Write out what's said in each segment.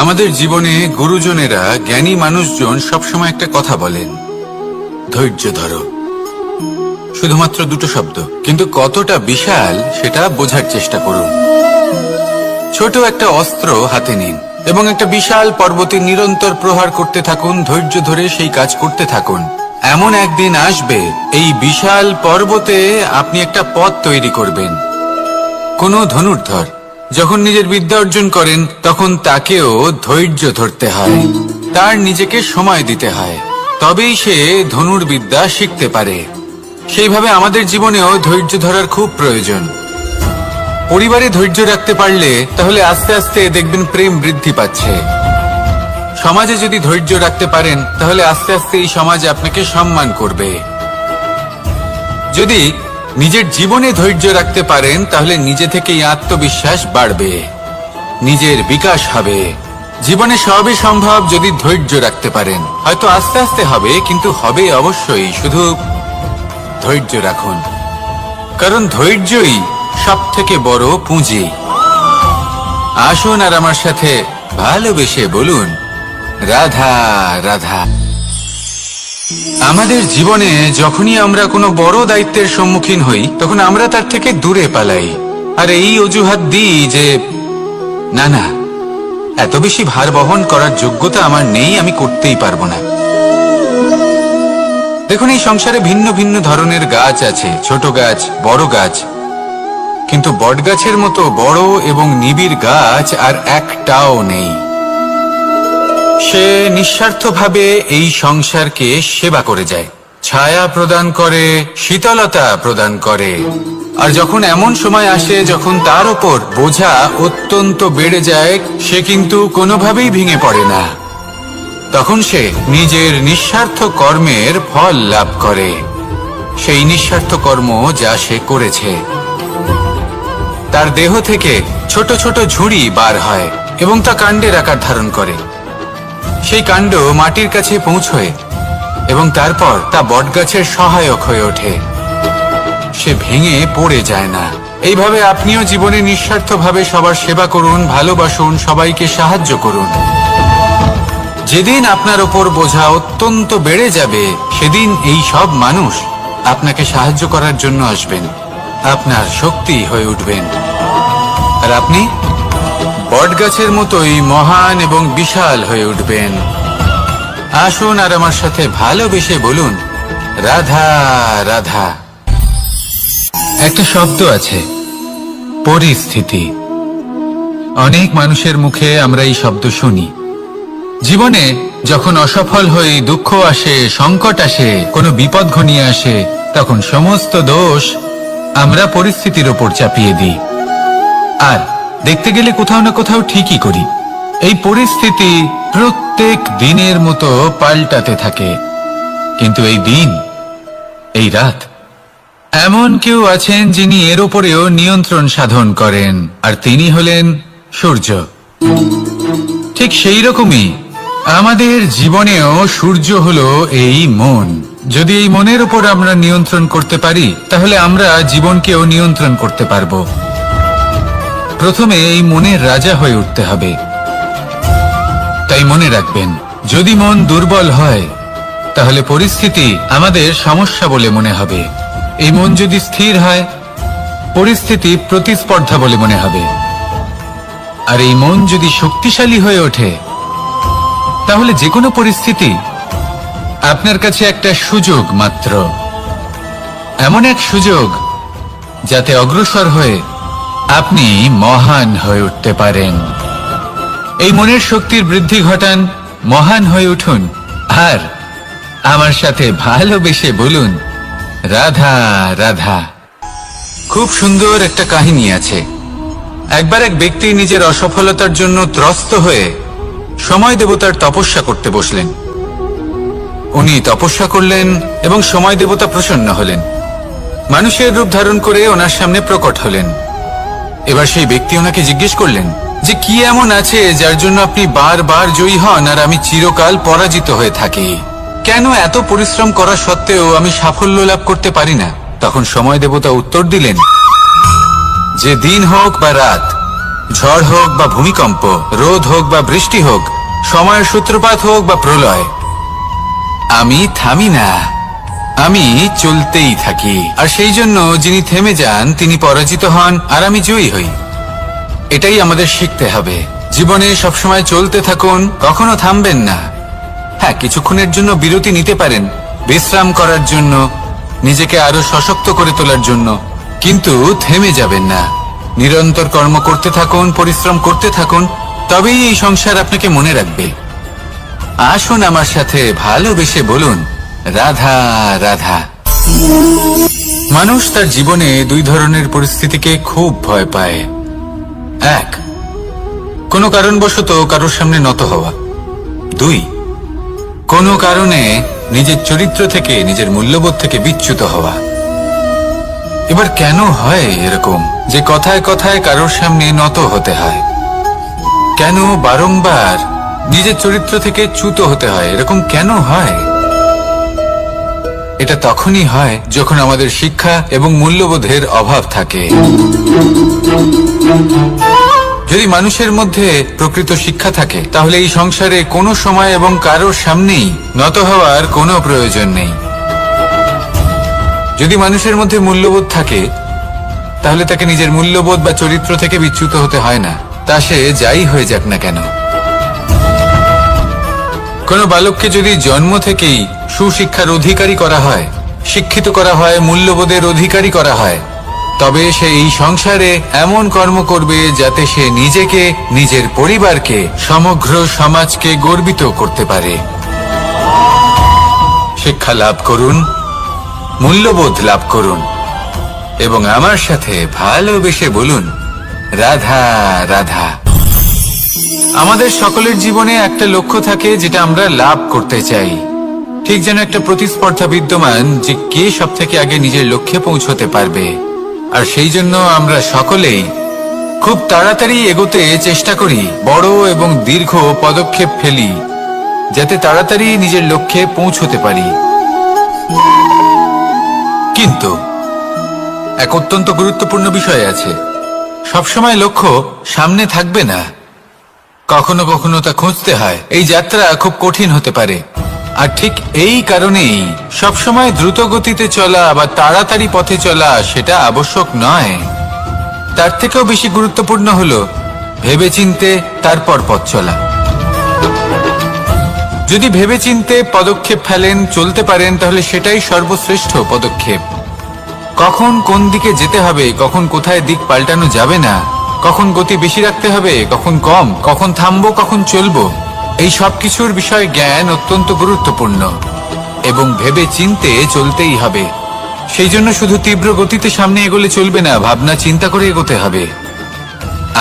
আমাদের জীবনে গুরুজনেরা, জ্ঞানী মানুষজন সবসময় একটা কথা বলেন, ধৈর্য ধরো। শুধুমাত্র দুটো শব্দ, কিন্তু কতটা বিশাল সেটা বোঝার চেষ্টা করুন। ছোট একটা অস্ত্র হাতে নিন এবং একটা বিশাল পর্বতে নিরন্তর প্রহার করতে থাকুন, ধৈর্য ধরে সেই কাজ করতে থাকুন। এমন একদিন আসবে, এই বিশাল পর্বতে আপনি একটা পথ তৈরি করবেন। কোনো ধনুর্ধর যখন নিজের বিদ্যা অর্জন করেন, তখন তাকেও ধৈর্য ধরতে হয়, তার নিজেকে সময় দিতে হয়, তবেই সে ধনুর্বিদ্যা শিখতে পারে। সেইভাবে আমাদের জীবনেও ধৈর্য ধরার খুব প্রয়োজন। পরিবারে ধৈর্য রাখতে পারলে তাহলে আস্তে আস্তে দেখবেন প্রেম বৃদ্ধি পাচ্ছে। সমাজে যদি ধৈর্য রাখতে পারেন তাহলে আস্তে আস্তে এই সমাজ আপনাকে সম্মান করবে। যদি নিজের জীবনে ধৈর্য রাখতে পারেন তাহলে নিজে থেকেই আত্মবিশ্বাস বাড়বে, নিজের বিকাশ হবে। জীবনে সবই সম্ভব যদি ধৈর্য রাখতে পারেন। হয়তো আস্তে আস্তে হবে, কিন্তু হবে অবশ্যই। শুধু ধৈর্য রাখুন, কারণ ধৈর্যই সব থেকে বড় পুঁজি। আসুন আর আমার সাথে ভালোবেসে বলুন, রাধা রাধা। আমাদের জীবনে যখনই আমরা কোনো বড় দায়িত্বের সম্মুখীন হই, তখন আমরা তার থেকে দূরে পালাই আর এই অজুহাত দিই যে না না, এত বেশি ভার বহন করার যোগ্যতা আমার নেই, আমি করতেই পারবো না। দেখুন, এই সংসারে ভিন্ন ভিন্ন ধরনের গাছ আছে, ছোট গাছ, বড় গাছ, কিন্তু বটগাছের মতো বড় এবং নিবিড় গাছ আর একটাও নেই। সে নিঃস্বার্থভাবে এই সংসারকে সেবা করে যায়, ছায়া প্রদান করে, শীতলতা প্রদান করে। আর যখন এমন সময় আসে যখন তার উপর বোঝা অত্যন্ত বেড়ে যায়, সে কিন্তু কোনোভাবেই ভেঙে পড়ে না। তখন সে নিজের নিঃস্বার্থ কর্মের ফল লাভ করে, সেই নিঃস্বার্থ কর্ম যা সে করেছে। তার দেহ থেকে ছোট ছোট ঝুড়ি বার হয় এবং তা কাণ্ডের আকার ধারণ করে। সেই কাণ্ড মাটির কাছে পৌঁছয় এবং তারপর তা বটগাছের সহায়ক হয়ে ওঠে। সে ভেঙে পড়ে যায় না। এইভাবে আপনিও জীবনে নিঃস্বার্থভাবে সবার সেবা করুন, ভালোবাসুন, সবাইকে সাহায্য করুন। যেদিন আপনার ওপর বোঝা অত্যন্ত বেড়ে যাবে, সেদিন এই সব মানুষ আপনাকে সাহায্য করার জন্য আসবেন, আপনার শক্তি হয়ে উঠবেন, আর আপনি বটগাছের মতোই মহান এবং বিশাল হয়ে উঠবেন। আসুন আর আমার সাথে ভালোবেসে বলুন, রাধা রাধা। একটা শব্দ আছে, পরিস্থিতি। অনেক মানুষের মুখে আমরা এই শব্দ শুনি। জীবনে যখন অসফল হই, দুঃখ আসে, সংকট আসে, কোনো বিপদ ঘনিয়ে আসে, তখন সমস্ত দোষ আমরা পরিস্থিতির ওপর চাপিয়ে দিই। আর দেখতে গেলে কোথাও না কোথাও ঠিকই করি। এই পরিস্থিতি প্রত্যেক দিনের মতো পাল্টাতে থাকে, কিন্তু এই দিন, এই রাত, এমন কেউ আছেন যিনি এর উপরেও নিয়ন্ত্রণ সাধন করেন, আর তিনি হলেন সূর্য। ঠিক সেই রকমই আমাদের জীবনেও সূর্য হলো এই মন। যদি এই মনের উপর আমরা নিয়ন্ত্রণ করতে পারি, তাহলে আমরা জীবনকেও নিয়ন্ত্রণ করতে পারবো। প্রথমে এই মনের রাজা হয়ে উঠতে হবে। তাই মনে রাখবেন, যদি মন দুর্বল হয় তাহলে পরিস্থিতি আমাদের সমস্যা বলে মনে হবে। এই মন যদি স্থির হয়, পরিস্থিতি প্রতিস্পর্ধা বলে মনে হবে। আর এই মন যদি শক্তিশালী হয়ে ওঠে, তাহলে যে কোনো পরিস্থিতি আপনার কাছে একটা সুযোগ মাত্র, এমন এক সুযোগ যাতে অগ্রসর হয়ে আপনি মহান হয়ে উঠতে পারেন। এই মনের শক্তির বৃদ্ধি ঘটান, মহান হয়ে উঠুন, আর আমার সাথে ভালোবেসে বলুন, রাধা রাধা। খুব সুন্দর একটা কাহিনী আছে। একবার এক ব্যক্তি নিজের অসফলতার জন্য ত্রস্ত হয়ে সময় দেবতার তপস্যা করতে বসলেন। উনি তপস্যা করলেন এবং সময় দেবতা প্রসন্ন হলেন, মানুষের রূপ ধারণ করে ওনার সামনে প্রকট হলেন। এবার সেই ব্যক্তি ওনাকে জিজ্ঞেস করলেন যে কি এমন আছে যার জন্য আপনি বারবার জয়ী হন আর আমি চিরকাল পরাজিত হয়ে থাকি? কেন এত পরিশ্রম করা সত্ত্বেও আমি সাফল্য লাভ করতে পারি না? তখন সময় দেবতা উত্তর দিলেন যে দিন হোক বা রাত, ঝড় হোক বা ভূমিকম্প, রোদ হোক বা বৃষ্টি হোক, সময়ের সূত্রপাত হোক বা প্রলয়, আমি থামি না, আমি চলতেই থাকি। আর সেই জন্য যিনি থেমে যান তিনি পরাজিত হন, আর আমি জয়ী হই। এটাই আমাদের শিখতে হবে। জীবনে সবসময় চলতে থাকুন, কখনো থামবেন না। হ্যাঁ, কিছুক্ষণের জন্য বিরতি নিতে পারেন, বিশ্রাম করার জন্য, নিজেকে আরো সশক্ত করে তোলার জন্য, কিন্তু থেমে যাবেন না। নিরন্তর কর্ম করতে থাকুন, পরিশ্রম করতে থাকুন, তবেই এই সংসার আপনাকে মনে রাখবে। আসুন আমার সাথে ভালোবেসে বলুন, রাধা রাধা। মানুষ তার জীবনে দুই ধরনের পরিস্থিতিকে খুব ভয় পায়। এক, কোনো কারণবশত কারোর সামনে নত হওয়া। দুই, কোনো কারণে নিজের চরিত্র থেকে, নিজের মূল্যবোধ থেকে বিচ্যুত হওয়া। এবার কেন হয় এরকম যে কথায় কথায় কারোর সামনে নত হতে হয়? কেন বারংবার নিজের চরিত্র থেকে চ্যুত হতে হয়? এরকম কেন হয়? এটা তখনই হয় যখন আমাদের শিক্ষা এবং মূল্যবোধের অভাব থাকে। যদি মানুষের মধ্যে প্রকৃত শিক্ষা থাকে, তাহলে এই সংসারে কোনো সময় এবং কারোর সামনেই নত হওয়ার কোনো প্রয়োজন নেই। যদি মানুষের মধ্যে মূল্যবোধ থাকে, তাহলে তাকে নিজের মূল্যবোধ বা চরিত্র থেকে বিচ্যুত হতে হয় না, তা সে যাই হয়ে যাক না কেন। কোনো বালককে যদি জন্ম থেকেই সুশিক্ষার অধিকারী করা হয়, শিক্ষিত করা হয়, মূল্যবোধের অধিকারী করা হয়, তবে সে এই সংসারে এমন কর্ম করবে যাতে সে নিজেকে, নিজের পরিবারকে, সমগ্র সমাজকে গর্বিত করতে পারে। শিক্ষা লাভ করুন, মূল্যবোধ লাভ করুন, এবং আমার সাথে ভালোবেসে বলুন, রাধা রাধা। আমাদের সকলের জীবনে একটা লক্ষ্য থাকে যেটা আমরা লাভ করতে চাই। ঠিক যেন একটা প্রতিস্পর্ধা বিদ্যমান যে কে সব থেকে আগে নিজের লক্ষ্যে পৌঁছতে পারবে। আর সেই জন্য আমরা সকলেই খুব তাড়াতাড়ি এগোতে চেষ্টা করি, বড় এবং দীর্ঘ পদক্ষেপ ফেলি, যাতে তাড়াতাড়ি নিজের লক্ষ্যে পৌঁছতে পারি। কিন্তু এক অত্যন্ত গুরুত্বপূর্ণ বিষয় আছে, সবসময় লক্ষ্য সামনে থাকবে না, কখনো কখনো তা খুঁজতে হয়। এই যাত্রা খুব কঠিন হতে পারে, আর ঠিক এই কারণেই সবসময় দ্রুত গতিতে চলা বা তাড়াতাড়ি পথে চলা সেটা আবশ্যক নয়। তার থেকেও বেশি গুরুত্বপূর্ণ হলো ভেবেচিন্তে তারপর পথ চলা। যদি ভেবেচিন্তে পদক্ষেপ ফেলেন, চলতে পারেন, তাহলে সেটাই সর্বশ্রেষ্ঠ পদক্ষেপ। কখন কোন দিকে যেতে হবে, কখন কোথায় দিক পাল্টানো যাবে না, কখন গতি বেশি রাখতে হবে, কখন কম, কখন থামবো, কখন চলবো, এই সব কিছুর বিষয়ে জ্ঞান অত্যন্ত গুরুত্বপূর্ণ এবং ভেবে চিন্তে চলতেই হবে। সেই জন্য শুধু তীব্র গতিতে সামনে এগোলে চলবে না, ভাবনা চিন্তা করে এগোতে হবে।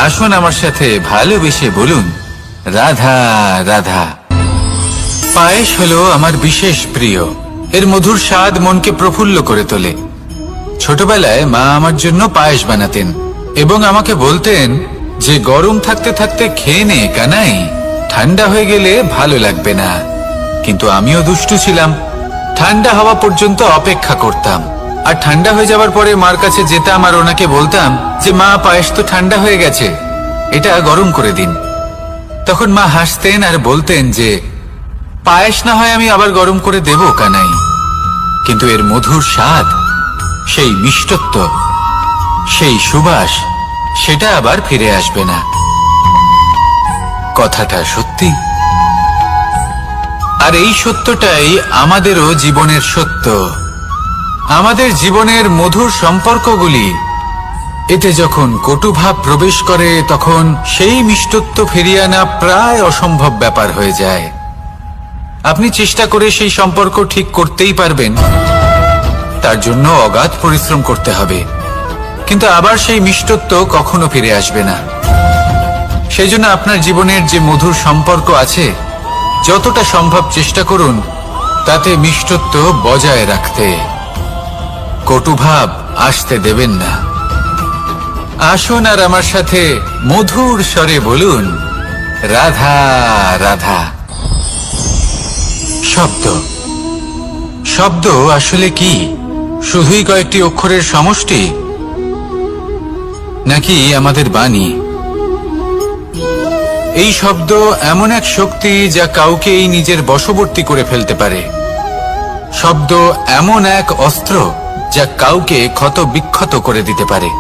আসুন আমার সাথে ভালোবেসে বলুন, রাধা রাধা। পায়েস হলো আমার বিশেষ প্রিয়। এর মধুর স্বাদ মনকে প্রফুল্ল করে তোলে। ছোটবেলায় মা আমার জন্য পায়েস বানাতেন এবং আমাকে বলতেন যে গরম থাকতে থাকতে খেয়ে নে কানাই, ঠান্ডা হয়ে গেলে ভালো লাগবে না। কিন্তু আমিও দুষ্টু ছিলাম, ঠান্ডা হওয়া পর্যন্ত অপেক্ষা করতাম, আর ঠান্ডা হয়ে যাওয়ার পরে মার কাছে যেতাম আর ওনাকে বলতাম যে মা, পায়েস তো ঠান্ডা হয়ে গেছে, এটা গরম করে দিন। তখন মা হাসতেন আর বলতেন যে পায়েস না হয় আমি আবার গরম করে দেব কানাই, কিন্তু এর মধুর স্বাদ, সেই মিষ্টত্ব, সেই সুবাস, সেটা আবার ফিরে আসবে না। কথাটা সত্যি, আর এই সত্যটাই আমাদেরও জীবনের সত্য। আমাদের জীবনের মধুর সম্পর্কগুলি, এতে যখন কটুভাব প্রবেশ করে, তখন সেই মিষ্টত্ব ফিরিয়ে আনা প্রায় অসম্ভব ব্যাপার হয়ে যায়। আপনি চেষ্টা করে সেই সম্পর্ক ঠিক করতেই পারবেন, তার জন্য অগাধ পরিশ্রম করতে হবে, কিন্তু আবার সেই মিষ্টত্ব কখনো ফিরে আসবে না। সেই জন্য আপনার জীবনের যে মধুর সম্পর্ক আছে, যতটা সম্ভব চেষ্টা করুন তাতে মিষ্টত্ব বজায় রাখতে। কটুভাব আসতে দেবেন না। আসুন আর আমার সাথে মধুর স্বরে বলুন, রাধা রাধা। শব্দ, শব্দ আসলে কি? শুধুই কয়েকটি অক্ষরের সমষ্টি, নাকি আমাদের বাণী? এই শব্দ এমন এক শক্তি যা কাউকে এই নিজের বশবর্তী করে ফেলতে পারে। শব্দ এমন এক অস্ত্র যা কাউকে ক্ষত বিক্ষত করে দিতে পারে।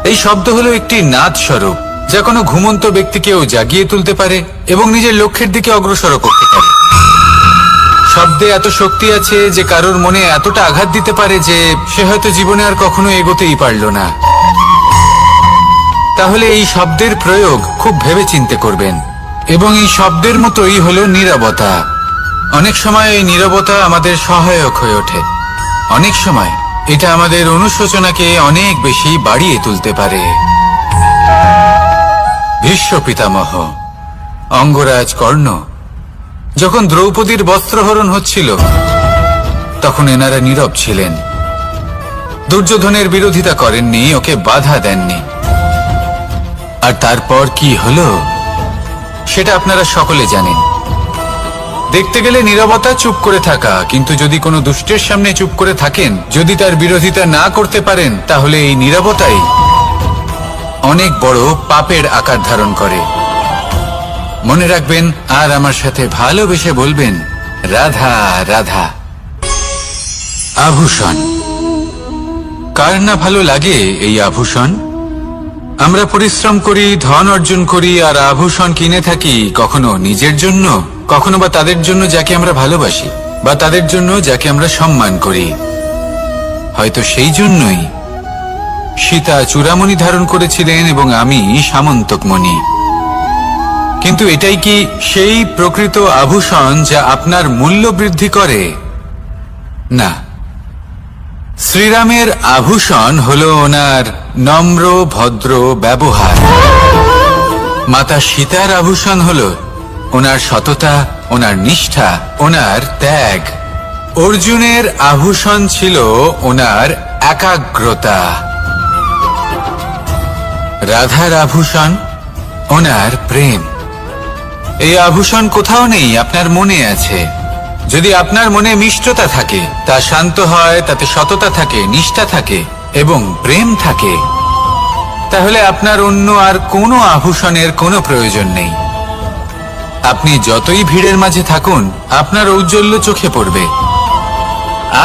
এই শব্দ হলো একটি নাদ স্বরূপ যা কোনো ঘুমন্ত ব্যক্তিকেও জাগিয়ে তুলতে পারে এবং নিজের লক্ষ্যের দিকে অগ্রসর করতে পারে। শব্দে এত শক্তি আছে যে কারোর মনে এতটা আঘাত দিতে পারে যে সে হয়তো জীবনে আর কখনো এগোতেই পারল না। তাহলে এই শব্দের প্রয়োগ খুব ভেবেচিন্তে করবেন। এবং এই শব্দের মতোই হলো নীরবতা। অনেক সময় এই নীরবতা আমাদের সহায়ক হয়ে ওঠে। অনেক সময় এটা আমাদের অনুশোচনাকে অনেক বেশি বাড়িয়ে তুলতে পারে। ভীষ্ম পিতামহ, অঙ্গরাজ কর্ণ, যখন দ্রৌপদীর বস্ত্রহরণ হচ্ছিল তখন এনারা নীরব ছিলেন। দুর্যোধনের বিরোধিতা করেননি, ওকে বাধা দেননি। আর তারপর কি হলো সেটা আপনারা সকলে জানেন। দেখতে গেলে নীরবতা চুপ করে থাকা, কিন্তু যদি কোনো দুষ্টের সামনে চুপ করে থাকেন, যদি তার বিরোধিতা না করতে পারেন, তাহলে এই নীরবতাই অনেক বড় পাপের আকার ধারণ করে। মনে রাখবেন আর আমার সাথে ভালোবেসে বলবেন, রাধা রাধা। আভূষণ। কার না ভালো লাগে এই আভূষণ? আমরা পরিশ্রম করি, ধন অর্জন করি আর আভূষণ কিনে থাকি, কখনো নিজের জন্য, কখনো বা তাদের জন্য যাকে আমরা ভালোবাসি, বা তাদের জন্য যাকে আমরা সম্মান করি। হয়তো সেই জন্যই সীতা চূড়ামণি ধারণ করেছিলেন এবং আমি সামন্তকমণি। কিন্তু এটাই কি সেই প্রকৃত আভূষণ যা আপনার মূল্য বৃদ্ধি করে? না। শ্রীরামের আভূষণ হলো ওনার নম্র ভদ্র ব্যবহার। মাতা সীতার আভূষণ হলো ওনার সততা, ওনার নিষ্ঠা, ওনার ত্যাগ। অর্জুনের আভূষণ ছিল ওনার একাগ্রতা। রাধার আভূষণ ওনার প্রেম। এই আভূষণ কোথাও নেই, আপনার মনে আছে। যদি আপনার মনে মিষ্টতা থাকে, তা শান্ত হয়, তাতে সততা থাকে, নিষ্ঠা থাকে এবং প্রেম থাকে, তাহলে আপনার অন্য আর কোনো আভূষণের কোনো প্রয়োজন নেই। আপনি যতই ভিড়ের মাঝে থাকুন, আপনার ঔজ্জ্বল্য চোখে পড়বে।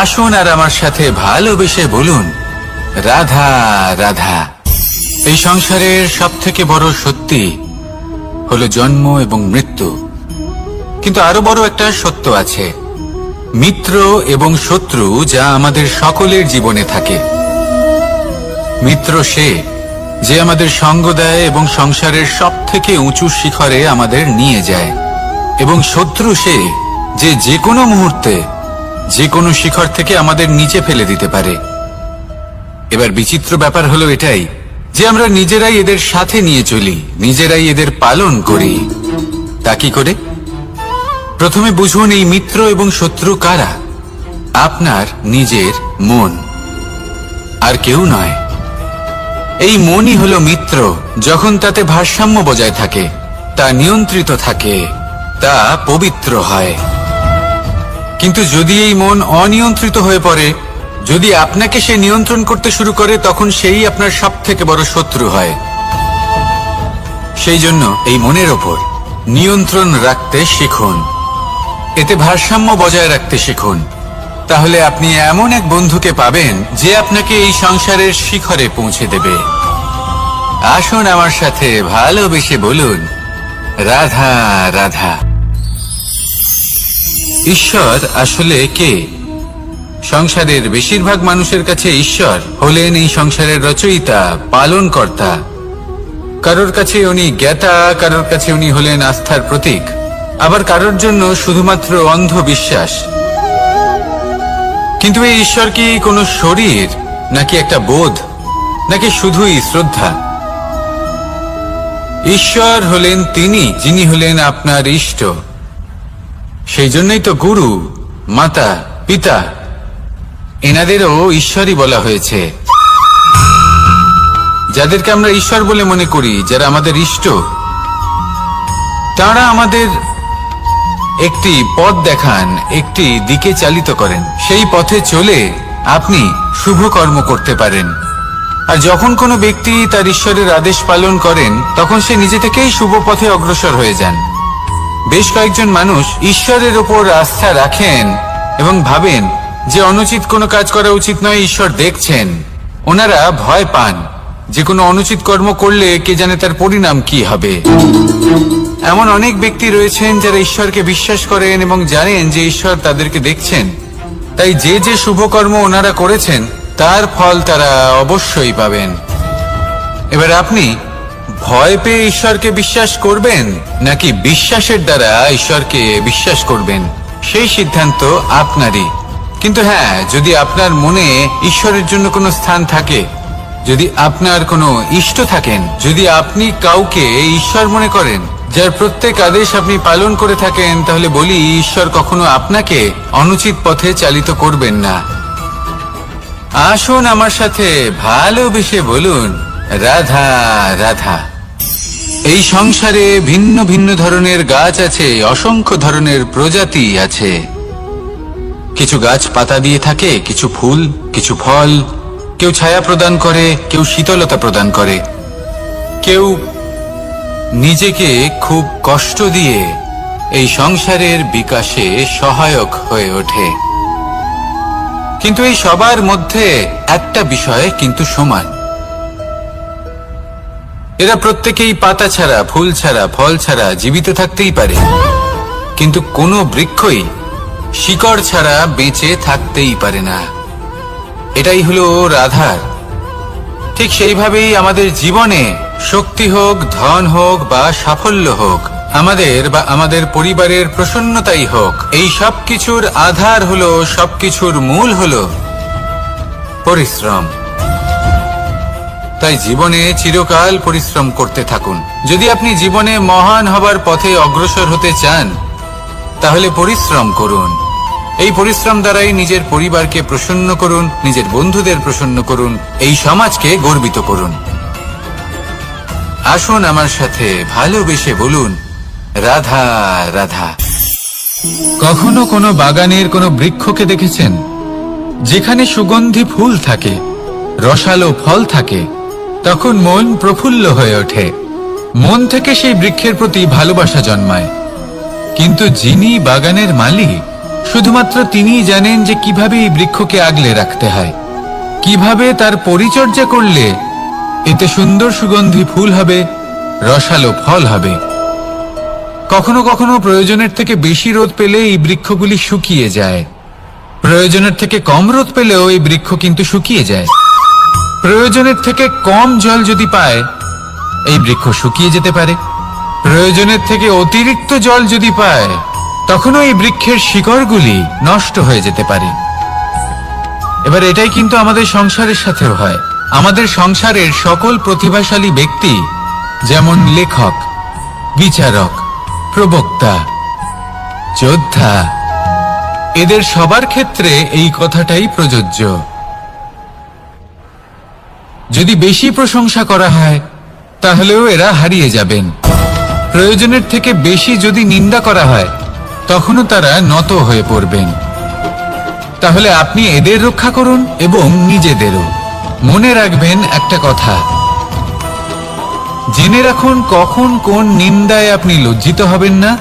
আসুন আর আমার সাথে ভালোবেসে বলুন, রাধা রাধা। এই সংসারের সবথেকে বড় সত্যি হলো জন্ম এবং মৃত্যু। কিন্তু আরো বড় একটা সত্য আছে, মিত্র এবং শত্রু, যা আমাদের সকলের জীবনে থাকে। মিত্র সে যে আমাদের সঙ্গ দেয় এবং সংসারের সবথেকে উঁচু শিখরে আমাদের নিয়ে যায়, এবং শত্রু সে যে যে কোনো মুহূর্তে যে কোনো শিখর থেকে আমাদের নিচে ফেলে দিতে পারে। এবার বিচিত্র ব্যাপার হলো এটাই যে আমরা নিজেরাই এদের সাথে নিয়ে চলি, নিজেরাই এদের পালন করি। তা কি করে? প্রথমে বুঝুন এই মিত্র এবং শত্রু কারা। আপনার নিজের মন, আর কেউ নয়। এই মনই হলো মিত্র যখন তাতে ভারসাম্য বজায় থাকে, তা নিয়ন্ত্রিত থাকে, তা পবিত্র হয়। কিন্তু যদি এই মন অনিয়ন্ত্রিত হয়ে পড়ে, যদি আপনাকে সে নিয়ন্ত্রণ করতে শুরু করে, তখন সেই আপনার সবথেকে বড় শত্রু হয়। সেই জন্য এই মনের ওপর নিয়ন্ত্রণ রাখতে শিখুন, এতে ভারসাম্য বজায় রাখতে শিখুন। তাহলে আপনি এমন এক বন্ধুকে পাবেন যে আপনাকে এই সংসারের শিখরে পৌঁছে দেবে। আসুন আমার সাথে ভালোবেসে বলুন, রাধা রাধা। ঈশ্বর আসলে কে? সংসারের বেশিরভাগ মানুষের কাছে ঈশ্বর হলেন এই সংসারের রচয়িতা, পালনকর্তা। কারোর কাছে উনি জ্ঞাতা, কারোর কাছে উনি হলেন আস্থার প্রতীক, আবার কারোর জন্য শুধুমাত্র অন্ধ বিশ্বাস। কিন্তু এই ঈশ্বর কি কোনো শরীর, নাকি একটা বোধ, নাকি শুধুই শ্রদ্ধা? ঈশ্বর হলেন তিনি যিনি হলেন আপনার ইষ্ট। সেই জন্যই তো গুরু, মাতা, পিতা এনাদেরও ঈশ্বরই বলা হয়েছে। যাদেরকে আমরা ঈশ্বর বলে মনে করি, যারা আমাদের ইষ্ট, তারা আমাদের একটি পথ দেখান, একটি দিকে চালিত করেন। সেই পথে চলে আপনি শুভ কর্ম করতে পারেন। আর যখন কোনো ব্যক্তি তার ঈশ্বরের আদেশ পালন করেন, তখন সে নিজে থেকেই শুভ পথে অগ্রসর হয়ে যান। বেশ কয়েকজন মানুষ ঈশ্বরের ওপর আস্থা রাখেন এবং ভাবেন যে অনুচিত কোনো কাজ করা উচিত নয়, ঈশ্বর দেখছেন। ওনারা ভয় পান যে কোনো অনুচিত কর্ম করলে কে জানে তার পরিণাম কি হবে। এমন অনেক ব্যক্তি রয়েছেন যারা ঈশ্বরকে বিশ্বাস করেন এবং জানেন যে ঈশ্বর তাদেরকে দেখছেন। তাই যে যে শুভ কর্ম ওনারা করেছেন তার ফল তারা অবশ্যই পাবেন। এবার আপনি ভয় পেয়ে ঈশ্বরকে বিশ্বাস করবেন নাকি বিশ্বাসের দ্বারা ঈশ্বরকে বিশ্বাস করবেন, সেই সিদ্ধান্ত আপনারই। কিন্তু হ্যাঁ, যদি আপনার মনে ঈশ্বরের জন্য কোনো স্থান থাকে, যদি আপনার কোনো ইষ্ট থাকেন, যদি আপনি কাউকে ঈশ্বর মনে করেন যার প্রত্যেক আদেশ আপনি পালন করে থাকেন, তাহলে বলি ঈশ্বর কখনো আপনাকে অনুচিত পথে চালিত করবেন না। আসুন আমার সাথে ভালোবেসে বলুন, রাধা রাধা। এই সংসারে ভিন্ন ভিন্ন ধরনের গাছ আছে, অসংখ্য ধরনের প্রজাতি আছে। কিছু গাছ পাতা দিয়ে থাকে, কিছু ফুল, কিছু ফল। কেউ ছায়া প্রদান করে, কেউ শীতলতা প্রদান করে, কেউ নিজেকে খুব কষ্ট দিয়ে এই সংসারের বিকাশে সহায়ক হয়ে ওঠে। কিন্তু এই সবার মধ্যে একটা বিষয় কিন্তু সমান, এরা প্রত্যেকেই পাতা ছাড়া, ফুল ছাড়া, ফল ছাড়া জীবিত থাকতেই পারে, কিন্তু কোনো বৃক্ষই শিকড় ছাড়া বেঁচে থাকতেই পারে না। এটাই হলো রাধার। ঠিক সেইভাবেই আমাদের জীবনে শক্তি হোক, ধন হোক বা সাফল্য হোক, আমাদের বা আমাদের পরিবারের প্রসন্নতাই হোক, এই সব কিছুর আধার হলো, সবকিছুর মূল হলো পরিশ্রম। তাই জীবনে চিরকাল পরিশ্রম করতে থাকুন। যদি আপনি জীবনে মহান হবার পথে অগ্রসর হতে চান, তাহলে পরিশ্রম করুন। এই পরিশ্রম দ্বারাই নিজের পরিবারকে প্রসন্ন করুন, নিজের বন্ধুদের প্রসন্ন করুন, এই সমাজকে গর্বিত করুন। আসুন আমার সাথে ভালোবেসে বলুন, রাধা রাধা। কখনো কোনো বাগানের কোনো বৃক্ষকে দেখেছেন যেখানে সুগন্ধি ফুল থাকে, রসালো ফল থাকে? তখন মন প্রফুল্ল হয়ে ওঠে, মন থেকে সেই বৃক্ষের প্রতি ভালোবাসা জন্মায়। কিন্তু যিনি বাগানের মালিক, শুধুমাত্র তিনিই জানেন যে কিভাবে এই বৃক্ষকে আগলে রাখতে হয়, কিভাবে তার পরিচর্যা করলে এতে সুন্দর সুগন্ধি ফুল হবে, রসালো ফল হবে। কখনো কখনো প্রয়োজনের থেকে বেশি রোদ পেলে এই বৃক্ষগুলি শুকিয়ে যায়, প্রয়োজনের থেকে কম রোদ পেলেও এই বৃক্ষ কিন্তু শুকিয়ে যায়। প্রয়োজনের থেকে কম জল যদি পায়, এই বৃক্ষ শুকিয়ে যেতে পারে। প্রয়োজনের থেকে অতিরিক্ত জল যদি পায়, তখনও এই বৃক্ষের শিকড়গুলি নষ্ট হয়ে যেতে পারে। এবার এটাই কিন্তু আমাদের সংসারের সাথেও হয়। আমাদের সংসারের সকল প্রতিভাশালী ব্যক্তি, যেমন লেখক, বিচারক, প্রবক্তা, যোদ্ধা, এদের সবার ক্ষেত্রে এই কথাটাই প্রযোজ্য। যদি বেশি প্রশংসা করা হয়, তাহলেও এরা হারিয়ে যাবেন। প্রয়োজনের থেকে বেশি যদি নিন্দা করা হয়, তখনও তারা নত হয়ে পড়বেন। তাহলে আপনি এদের রক্ষা করুন এবং নিজেদেরও। মনে রাখবেন একটা কথা, জেনে রাখুন কখন কোন নিন্দায় আপনি লজ্জিত হবেন না,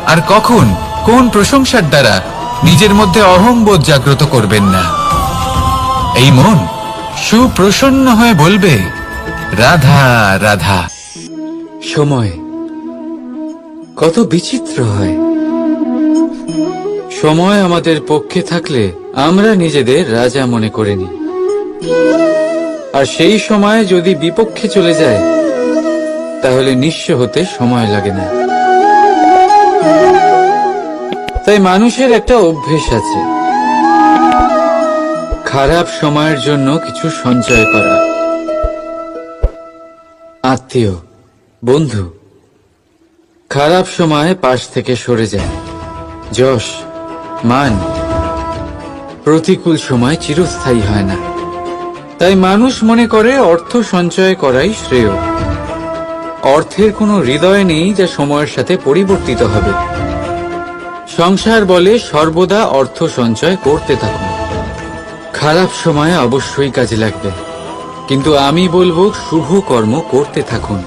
আর কখন কোন প্রশংসার দ্বারা নিজের মধ্যে অহংবোধ জাগ্রত করবেন না। এই মন সুপ্রসন্ন হয়ে বলবে, রাধা রাধা। সময় কত বিচিত্র হয়। সময় আমাদের পক্ষে থাকলে আমরা নিজেদের রাজা মনে করে নিই, আর সেই সময় যদি বিপক্ষে চলে যায়, তাহলে নিঃস্ব হতে সময় লাগে না। তাই মানুষের একটা অভ্যেস আছে, খারাপ সময়ের জন্য কিছু সঞ্চয় করা। আত্মীয়, বন্ধু খারাপ সময় পাশ থেকে সরে যায়। যশ, মান প্রতিকূল সময় চিরস্থায়ী হয় না। তাই মানুষ মনে করে অর্থ সঞ্চয় করাই শ্রেয়। অর্থের কোনো হৃদয় নেই যা সময়ের সাথে পরিবর্তিত হবে। সংসার বলে সর্বদা অর্থ সঞ্চয় করতে থাকুন। খারাপ সময়ে অবশ্যই কাজে লাগবে, কিন্তু আমি বলবো শুভ কর্ম করতে থাকুন,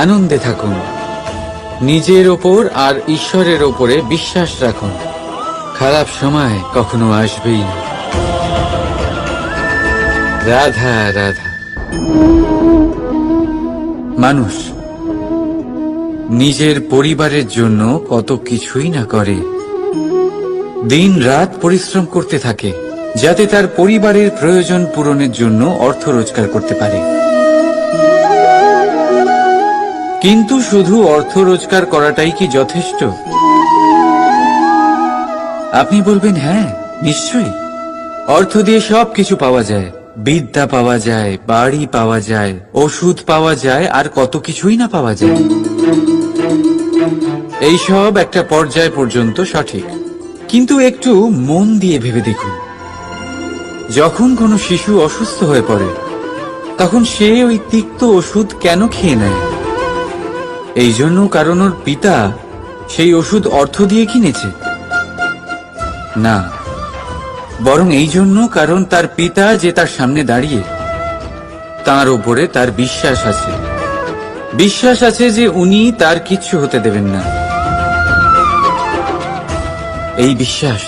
আনন্দে থাকুন, নিজের ওপর আর ঈশ্বরের ওপরে বিশ্বাস রাখুন। খারাপ সময় কখনো আসবেই না। রাধা রাধা। মানুষ নিজের পরিবারের জন্য কত কিছুই না করে, দিন রাত পরিশ্রম করতে থাকে যাতে তার পরিবারের প্রয়োজন পূরণের জন্য অর্থ রোজগার করতে পারে। কিন্তু শুধু অর্থ রোজগার করাটাই কি যথেষ্ট? আপনি বলবেন হ্যাঁ, নিশ্চয়ই। অর্থ দিয়ে সবকিছু পাওয়া যায়, বিদ্যা পাওয়া যায়, বাড়ি পাওয়া যায়, ওষুধ পাওয়া যায়, আর কত কিছুই না পাওয়া যায়। এইসব একটা পর্যায় পর্যন্ত সঠিক, কিন্তু একটু মন দিয়ে ভেবে দেখুন, যখন কোনো শিশু অসুস্থ হয়ে পড়ে তখন সে ওই তিক্ত ওষুধ কেন খেয়ে নেয়? এই জন্য কারণ ওর পিতা সেই ওষুধ অর্থ দিয়ে কিনেছে? না, বরং এই জন্য কারণ তার পিতা যে তার সামনে দাঁড়িয়ে, তার উপরে তার বিশ্বাস আছে। বিশ্বাস আছে যে উনি তার কিচ্ছু হতে দেবেন না। এই বিশ্বাস,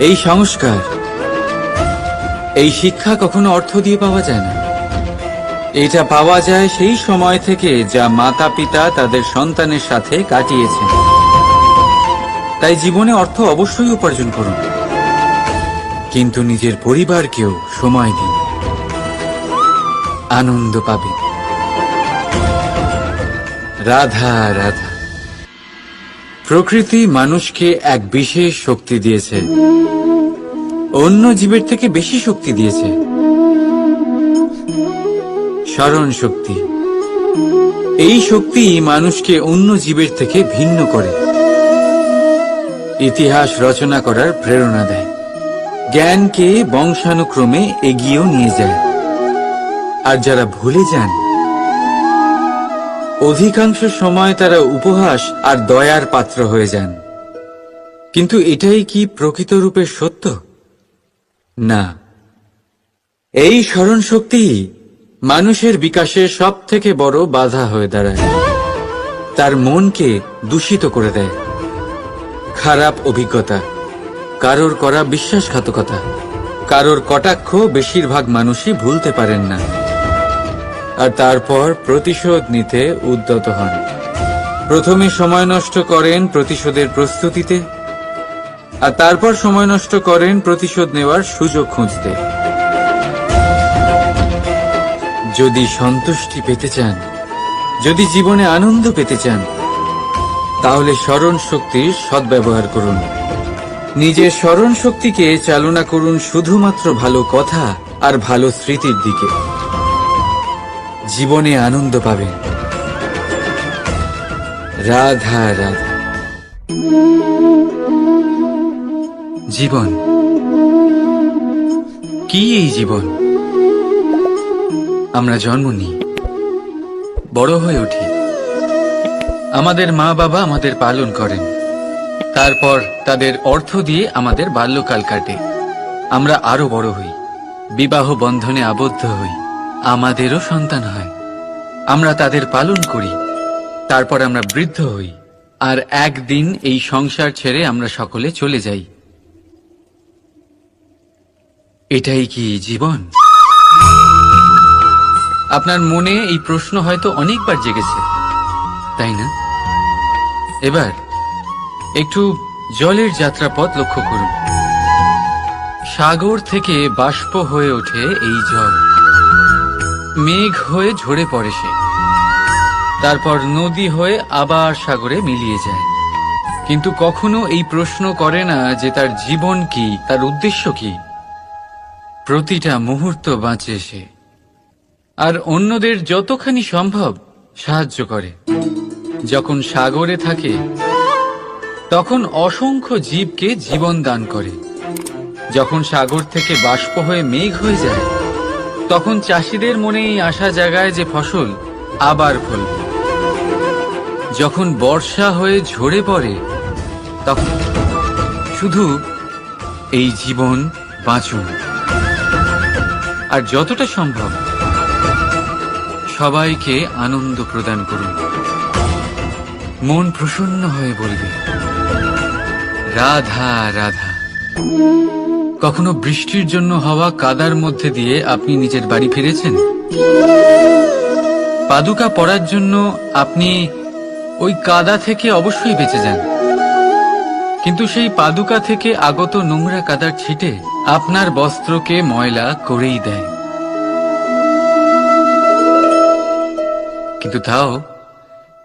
এই সংস্কার, এই শিক্ষা কখনো অর্থ দিয়ে পাওয়া যায় না। এটা পাওয়া যায় সেই সময় থেকে যা মাতা পিতা তাদের সন্তানের সাথে কাটিয়েছেন। তাই জীবনে অর্থ অবশ্যই উপার্জন করুন, কিন্তু নিজের পরিবারকেও সময় দিন, আনন্দ পাবেন। রাধা রাধা। প্রকৃতি মানুষকে এক বিশেষ শক্তি দিয়েছে, অন্য জীবের থেকে বেশি শক্তি দিয়েছে, স্মরণ শক্তি। এই শক্তি মানুষকে অন্য জীবের থেকে ভিন্ন করে, ইতিহাস রচনা করার প্রেরণা দেয়, জ্ঞানকে বংশানুক্রমে এগিয়েও নিয়ে যায়। আর যারা ভুলে যান, অধিকাংশ সময় তারা উপহাস আর দয়ার পাত্র হয়ে যান। কিন্তু এটাই কি প্রকৃত রূপে সত্য? না। এই স্মরণ শক্তি মানুষের বিকাশের সব থেকে বড় বাধা হয়ে দাঁড়ায়, তার মনকে দূষিত করে দেয়। খারাপ অভিজ্ঞতা, কারোর করা বিশ্বাসঘাতকতা, কারোর কটাক্ষ বেশিরভাগ মানুষই ভুলতে পারেন না, আর তারপর প্রতিশোধ নিতে উদ্যত হন। প্রথমে সময় নষ্ট করেন প্রতিশোধের প্রস্তুতিতে, আর তারপর সময় নষ্ট করেন প্রতিশোধ নেওয়ার সুযোগ খুঁজতে। যদি সন্তুষ্টি পেতে চান, যদি জীবনে আনন্দ পেতে চান, তাহলে স্মরণ শক্তির সদ্ব্যবহার করুন। নিজের স্মরণ শক্তিকে চালনা করুন শুধুমাত্র ভালো কথা আর ভালো স্মৃতির দিকে। জীবনে আনন্দ পাবেন। রাধা রাধা। জীবন কি? এই জীবন আমরা জন্ম নিই, বড় হয়ে উঠি, আমাদের মা বাবা আমাদের পালন করেন, তারপর তাদের অর্থ দিয়ে আমাদের বাল্যকাল কাটে, আমরা আরো বড় হই, বিবাহ বন্ধনে আবদ্ধ হই, আমাদেরও সন্তান হয়, আমরা তাদের পালন করি, তারপর আমরা বৃদ্ধ হই, আর একদিন এই সংসার ছেড়ে আমরা সকলে চলে যাই। এটাই কি জীবন? আপনার মনে এই প্রশ্ন হয়তো অনেকবার জেগেছে, তাই না? এবার একটু জলের যাত্রাপথ লক্ষ্য করুন। সাগর থেকে বাষ্প হয়ে ওঠে এই জল, মেঘ হয়ে ঝরে পড়ে সে, তারপর নদী হয়ে আবার সাগরে মিলিয়ে যায়। কিন্তু কখনো এই প্রশ্ন করে না যে তার জীবন কি, তার উদ্দেশ্য কি। প্রতিটা মুহূর্ত বাঁচে সে, আর অন্যদের যতখানি সম্ভব সাহায্য করে। যখন সাগরে থাকে তখন অসংখ্য জীবকে জীবন দান করে। যখন সাগর থেকে বাষ্প হয়ে মেঘ হয়ে যায় তখন চাষিদের মনে এই আশা জাগায় যে ফসল আবার ফলবে। যখন বর্ষা হয়ে ঝরে পড়ে তখন শুধু এই জীবন বাঁচুন, আর যতটা সম্ভব সবাইকে আনন্দ প্রদান করুন। মন প্রসন্ন হয়ে বলবে রাধা রাধা। কখনো বৃষ্টির জন্য হওয়া কাদার মধ্যে দিয়ে আপনি নিজের বাড়ি ফিরেছেন? পাদুকা পরার জন্য আপনি ওই কাদা থেকে অবশ্যই বেঁচে যান, কিন্তু সেই পাদুকা থেকে আগত নোংরা কাদার ছিটে আপনার বস্ত্রকে ময়লা করেই দেয়। কিন্তু তাও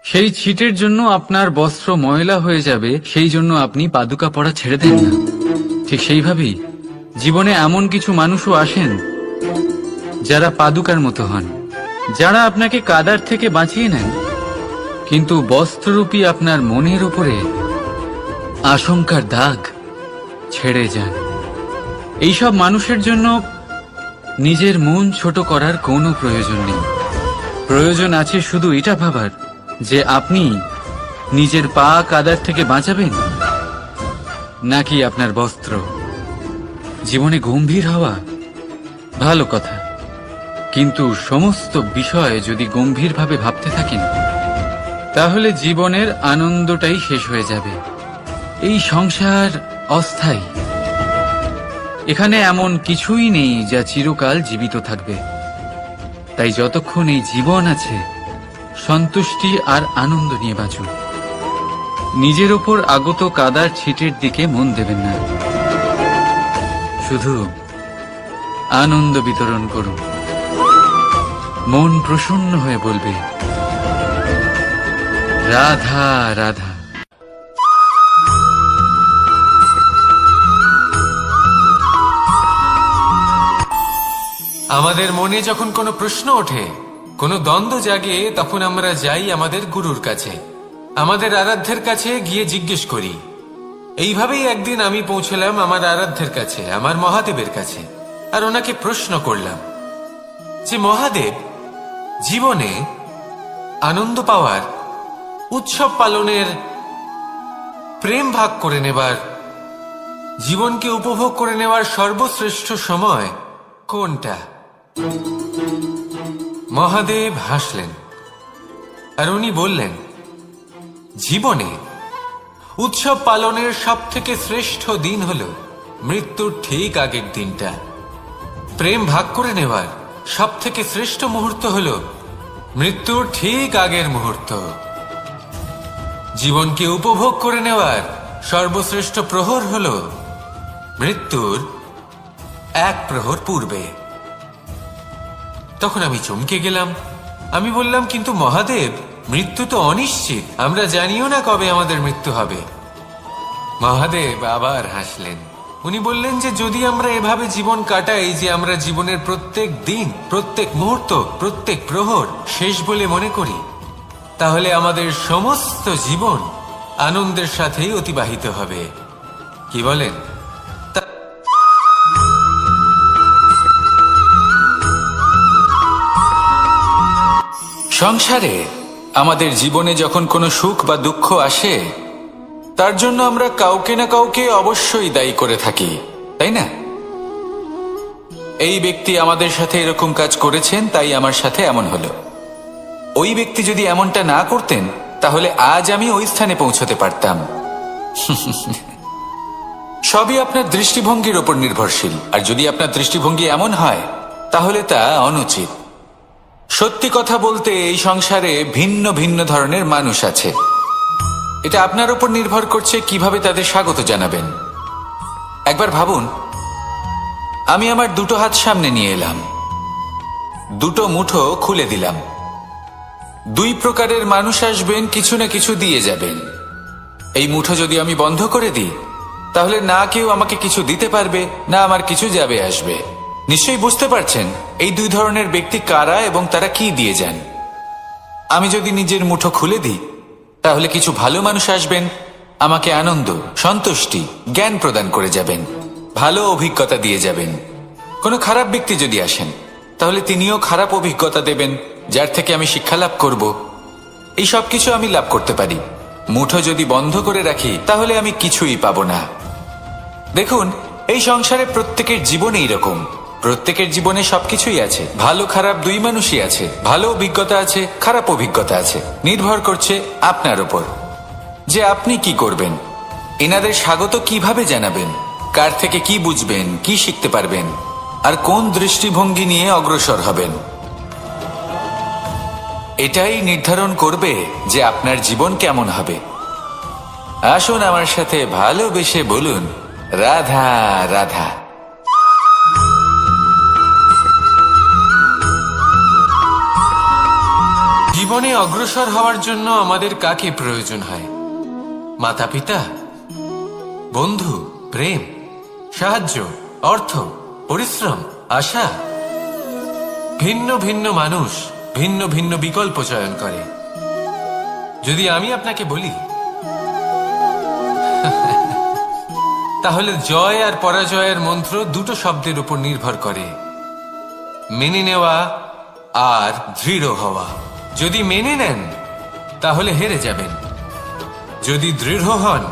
সেই ছিটের জন্য আপনার বস্ত্র ময়লা হয়ে যাবে, সেই জন্য আপনি পাদুকা পরা ছেড়ে দেন না। ঠিক সেইভাবেই জীবনে এমন কিছু মানুষও আসেন যারা পাদুকার মতো হন, যারা আপনাকে কাদার থেকে বাঁচিয়ে নেন, কিন্তু বস্ত্ররূপী আপনার মনের উপরে আশঙ্কার দাগ ছেড়ে যান। এইসব মানুষের জন্য নিজের মন ছোট করার কোনো প্রয়োজন নেই। প্রয়োজন আছে শুধু এটা ভাবার যে আপনি নিজের পা কাদার থেকে বাঁচাবেন নাকি আপনার বস্ত্র। জীবনে গম্ভীর হওয়া ভালো কথা, কিন্তু সমস্ত বিষয় যদি গম্ভীরভাবে ভাবতে থাকেন তাহলে জীবনের আনন্দটাই শেষ হয়ে যাবে। এই সংসার অস্থায়ী, এখানে এমন কিছুই নেই যা চিরকাল জীবিত থাকবে। তাই যতক্ষণ এই জীবন আছে সন্তুষ্টি আর আনন্দ নিয়ে বাঁচুন। নিজের ওপর আগত কাদার ছিটের দিকে মন দেবেন না, শুধু আনন্দ বিতরণ করুন। মন প্রসন্ন হয়ে বলবে রাধা রাধা। আমাদের মনে যখন কোনো প্রশ্ন ওঠে, কোনো দ্বন্দ্ব জাগে, তখন আমরা যাই আমাদের গুরুর কাছে, আমাদের আরাধ্যের কাছে গিয়ে জিজ্ঞেস করি। এইভাবেই একদিন আমি পৌঁছলাম আমার আরাধ্যের কাছে, আমার মহাদেবের কাছে, আর ওনাকে প্রশ্ন করলাম যে মহাদেব, জীবনে আনন্দ পাওয়ার, উৎসব পালনের, প্রেম ভাগ করে নেবার, জীবনকে উপভোগ করে নেওয়ার সর্বশ্রেষ্ঠ সময় কোনটা? মহাদেব হাসলেন আর উনি বললেন, জীবনে উৎসব পালনের সব থেকে শ্রেষ্ঠ দিন হল মৃত্যুর ঠিক আগের দিনটা। প্রেম ভাগ করে নেওয়ার সব থেকে শ্রেষ্ঠ মুহূর্ত হল মৃত্যুর ঠিক আগের মুহূর্ত। জীবনকে উপভোগ করে নেওয়ার সর্বশ্রেষ্ঠ প্রহর হল মৃত্যুর এক প্রহর পূর্বে। তখন আমি চমকে গেলাম। আমি বললাম, কিন্তু মহাদেব, মৃত্যু তো অনিশ্চিত, আমরা জানিও না কবে আমাদের মৃত্যু হবে। মহাদেব আবার হাসলেন। উনি বললেন যে যদি আমরা এভাবে জীবন কাটাই যে আমরা জীবনের প্রত্যেক দিন, প্রত্যেক মুহূর্ত, প্রত্যেক প্রহর শেষ বলে মনে করি, তাহলে আমাদের সমস্ত জীবন আনন্দের সাথেই অতিবাহিত হবে। কি বলেন? সংসারে আমাদের জীবনে যখন কোনো সুখ বা দুঃখ আসে, তার জন্য আমরা কাউকে না কাউকে অবশ্যই দায়ী করে থাকি, তাই না? এই ব্যক্তি আমাদের সাথে এরকম কাজ করেছেন, তাই আমার সাথে এমন হলো। ওই ব্যক্তি যদি এমনটা না করতেন তাহলে আজ আমি ওই স্থানে পৌঁছতে পারতাম। সবই আপনার দৃষ্টিভঙ্গির ওপর নির্ভরশীল, আর যদি আপনার দৃষ্টিভঙ্গি এমন হয় তাহলে তা অনুচিত। সত্যি কথা বলতে এই সংসারে ভিন্ন ভিন্ন ধরনের মানুষ আছে। এটা আপনার উপর নির্ভর করছে কিভাবে তাদের স্বাগত জানাবেন। একবার ভাবুন, আমি আমার দুটো হাত সামনে নিয়ে এলাম, দুটো মুঠো খুলে দিলাম। দুই প্রকারের মানুষ আসবেন, কিছু না কিছু দিয়ে যাবেন। এই মুঠো যদি আমি বন্ধ করে দিই তাহলে না কেউ আমাকে কিছু দিতে পারবে, না আমার কিছু যাবে আসবে। নিশ্চয়ই বুঝতে পারছেন এই দুই ধরনের ব্যক্তি কারা এবং তারা কি দিয়ে যান। আমি যদি নিজের মুঠো খুলে দিই তাহলে কিছু ভালো মানুষ আসবেন, আমাকে আনন্দ, সন্তুষ্টি, জ্ঞান প্রদান করে যাবেন, ভালো অভিজ্ঞতা দিয়ে যাবেন। কোনো খারাপ ব্যক্তি যদি আসেন তাহলে তিনিও খারাপ অভিজ্ঞতা দেবেন, যার থেকে আমি শিক্ষা লাভ করব। এই সব কিছু আমি লাভ করতে পারি। মুঠো যদি বন্ধ করে রাখি তাহলে আমি কিছুই পাবো না। দেখুন, এই সংসারে প্রত্যেকের জীবন এইরকম। প্রত্যেকের জীবনে সবকিছুই আছে, ভালো খারাপ দুই মানুষই আছে, ভালো অভিজ্ঞতা আছে, খারাপ অভিজ্ঞতা আছে। নির্ভর করছে আপনার উপর যে আপনি কি করবেন, এনাদের স্বাগত কিভাবে জানাবেন, কার থেকে কি বুঝবেন, কি শিখতে পারবেন, আর কোন দৃষ্টিভঙ্গি নিয়ে অগ্রসর হবেন। এটাই নির্ধারণ করবে যে আপনার জীবন কেমন হবে। আসুন আমার সাথে ভালোবেসে বলুন, রাধা রাধা। জীবনে অগ্রসর হওয়ার জন্য আমাদের কাকে প্রয়োজন হয়? মাতা পিতা, বন্ধু, প্রেম, সাহায্য, অর্থ, পরিশ্রম, আশা। ভিন্ন ভিন্ন মানুষ ভিন্ন ভিন্ন বিকল্প চয়ন করে। যদি আমি আপনাকে বলি তাহলে জয় আর পরাজয়ের মন্ত্র দুটো শব্দের উপর নির্ভর করে, মেনে নেওয়া আর দৃঢ় হওয়া। যদি মেনে নেন তাহলে হেরে যাবেন, যদি দৃঢ় হন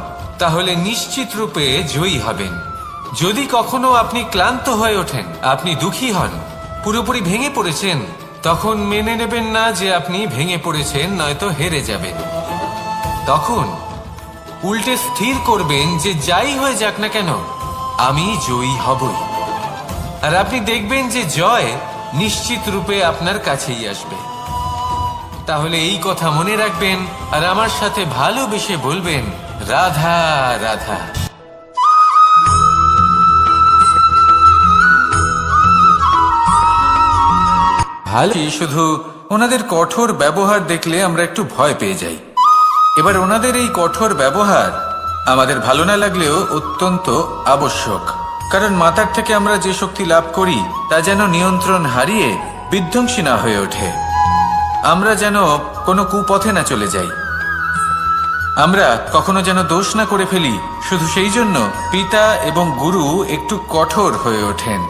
তাহলে নিশ্চিত রূপে জয়ী হবেন। যদি কখনো আপনি ক্লান্ত হয়ে ওঠেন, আপনি দুঃখী হন, পুরোপুরি ভেঙে পড়েছেন, তখন মেনে নেবেন না যে আপনি ভেঙে পড়েছেন, নয়তো হেরে যাবেন। তখন উল্টে স্থির করবেন যে যাই হয়ে যাক না কেন আমি জয়ী হবই। আর আপনি দেখবেন যে জয় নিশ্চিত রূপে আপনার কাছেই আসবে। তাহলে এই কথা মনে রাখবেন আর আমার সাথে ভালোবেসে বলবেন, রাধা রাধা। ভালো, শুধু ওনাদের কঠোর ব্যবহার দেখলে আমরা একটু ভয় পেয়ে যাই। এবার ওনাদের এই কঠোর ব্যবহার আমাদের ভালো না লাগলেও অত্যন্ত আবশ্যক, কারণ মাতার থেকে আমরা যে শক্তি লাভ করি তা যেন নিয়ন্ত্রণ হারিয়ে বিধ্বংসী না হয়ে ওঠে। আমরা যেন কোনো কুপথে না চলে যাই, আমরা কখনো যেন দোষ না করে ফেলি। শুধু সেই জন্য পিতা এবং গুরু একটু কঠোর হয়ে ওঠেন,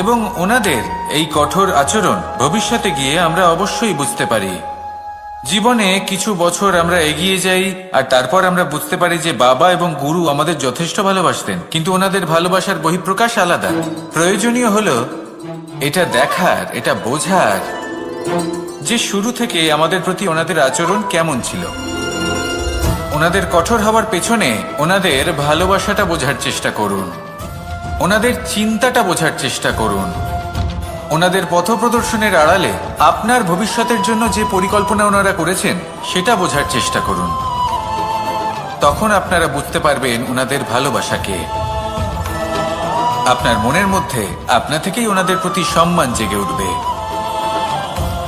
এবং ওনাদের এই কঠোর আচরণ ভবিষ্যতে গিয়ে আমরা অবশ্যই বুঝতে পারি। জীবনে কিছু বছর আমরা এগিয়ে যাই আর তারপর আমরা বুঝতে পারি যে বাবা এবং গুরু আমাদের যথেষ্ট ভালোবাসতেন, কিন্তু ওনাদের ভালোবাসার বহিঃপ্রকাশ আলাদা। প্রয়োজনীয় হলো এটা দেখার, এটা বোঝার যে শুরু থেকে আমাদের প্রতি ওনাদের আচরণ কেমন ছিল। ওনাদের কঠোর হওয়ার পেছনে ওনাদের ভালোবাসাটা বোঝার চেষ্টা করুন, ওনাদের চিন্তাটা বোঝার চেষ্টা করুন, ওনাদের পথপ্রদর্শনের আড়ালে আপনার ভবিষ্যতের জন্য যে পরিকল্পনা ওনারা করেছেন সেটা বোঝার চেষ্টা করুন। তখন আপনারা বুঝতে পারবেন ওনাদের ভালোবাসাকে। আপনার মনের মধ্যে আপনা থেকেই ওনাদের প্রতি সম্মান জেগে উঠবে।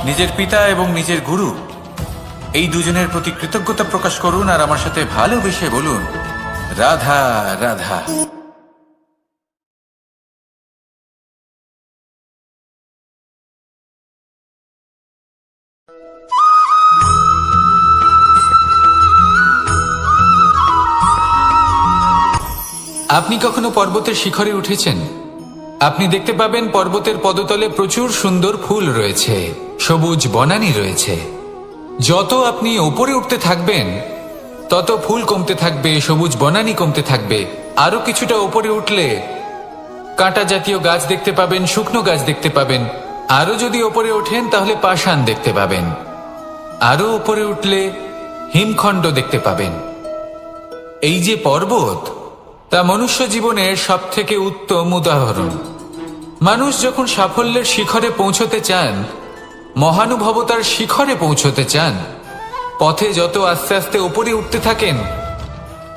নিজের পিতা এবং নিজের গুরু এই দুজনের প্রতি কৃতজ্ঞতা প্রকাশ করুন আর আমার সাথে ভালোবেসে বলুন, রাধা রাধা। আপনি কখনো পর্বতের শিখরে উঠেছেন? আপনি দেখতে পাবেন পর্বতের পদতলে প্রচুর সুন্দর ফুল রয়েছে, সবুজ বনানী রয়েছে। যত আপনি ওপরে উঠতে থাকবেন তত ফুল কমতে থাকবে, সবুজ বনানী কমতে থাকবে। আরো কিছুটা ওপরে উঠলে কাঁটা জাতীয় গাছ দেখতে পাবেন, শুকনো গাছ দেখতে পাবেন। আরো যদি ওপরে ওঠেন তাহলে পাষাণ দেখতে পাবেন। আরো ওপরে উঠলে হিমখণ্ড দেখতে পাবেন। এই যে পর্বত, তা মনুষ্য জীবনের সব থেকে উত্তম উদাহরণ। মানুষ যখন সাফল্যের শিখরে পৌঁছতে চান, মহানুভবতার শিখরে পৌঁছতে চান, পথে যত আস্তে আস্তে উপরে উঠতে থাকেন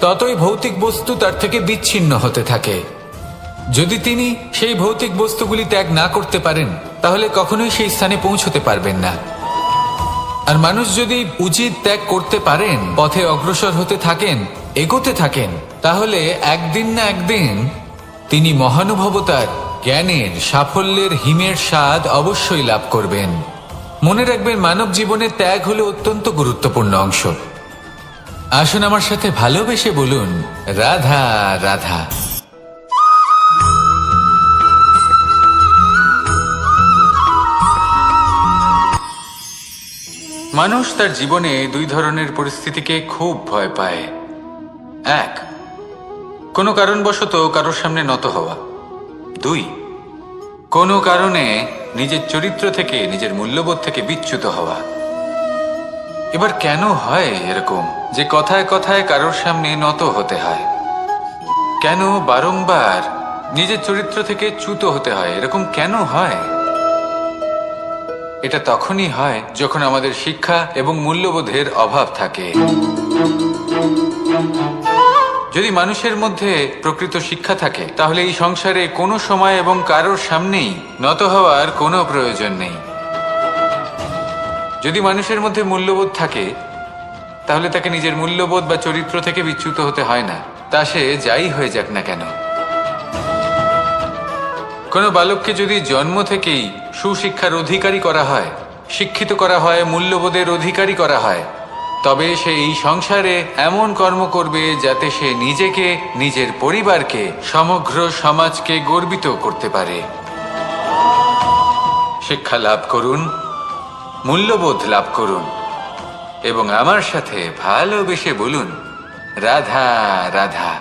ততই ভৌতিক বস্তু তার থেকে বিচ্ছিন্ন হতে থাকে। যদি তিনি সেই ভৌতিক বস্তুগুলি ত্যাগ না করতে পারেন তাহলে কখনোই সেই স্থানে পৌঁছতে পারবেন না। আর মানুষ যদি উচিত ত্যাগ করতে পারেন, পথে অগ্রসর হতে থাকেন, এগোতে থাকেন, তাহলে একদিন না একদিন তিনি মহানুভবতার, জ্ঞানের, সাফল্যের হিমের স্বাদ অবশ্যই লাভ করবেন। মনে রাখবেন, মানব জীবনে ত্যাগ হলো অত্যন্ত গুরুত্বপূর্ণ অংশ। আসুন আমার সাথে ভালোবেসে বলুন, রাধা রাধা। মানুষ তার জীবনে দুই ধরনের পরিস্থিতিকে খুব ভয় পায়। এক, কোনো কারণবশত কারোর সামনে নত হওয়া। দুই, কোনো কারণে নিজের চরিত্র থেকে, নিজের মূল্যবোধ থেকে বিচ্যুত হওয়া। এবার কেন হয় এরকম যে কথায় কথায় কারোর সামনে নত হতে হয়? কেন বারংবার নিজের চরিত্র থেকে চ্যুত হতে হয়? এরকম কেন হয়? এটা তখনই হয় যখন আমাদের শিক্ষা এবং মূল্যবোধের অভাব থাকে। যদি মানুষের মধ্যে প্রকৃত শিক্ষা থাকে তাহলে এই সংসারে কোনো সময় এবং কারোর সামনেই নত হওয়ার কোনো প্রয়োজন নেই। যদি মানুষের মধ্যে মূল্যবোধ থাকে তাহলে তাকে নিজের মূল্যবোধ বা চরিত্র থেকে বিচ্যুত হতে হয় না, তা সে যাই হয়ে যাক না কেন। কোনো বালককে যদি জন্ম থেকেই সুশিক্ষার অধিকারী করা হয়, শিক্ষিত করা হয়, মূল্যবোধের অধিকারী করা হয়, তবে সে এই সংসারে এমন কর্ম করবে যাতে সে নিজেকে, নিজের পরিবারকে, সমগ্র সমাজকে গর্বিত করতে পারে। শিক্ষা লাভ করুন, মূল্যবোধ লাভ করুন এবং আমার সাথে ভালোবেসে বলুন, রাধা রাধা।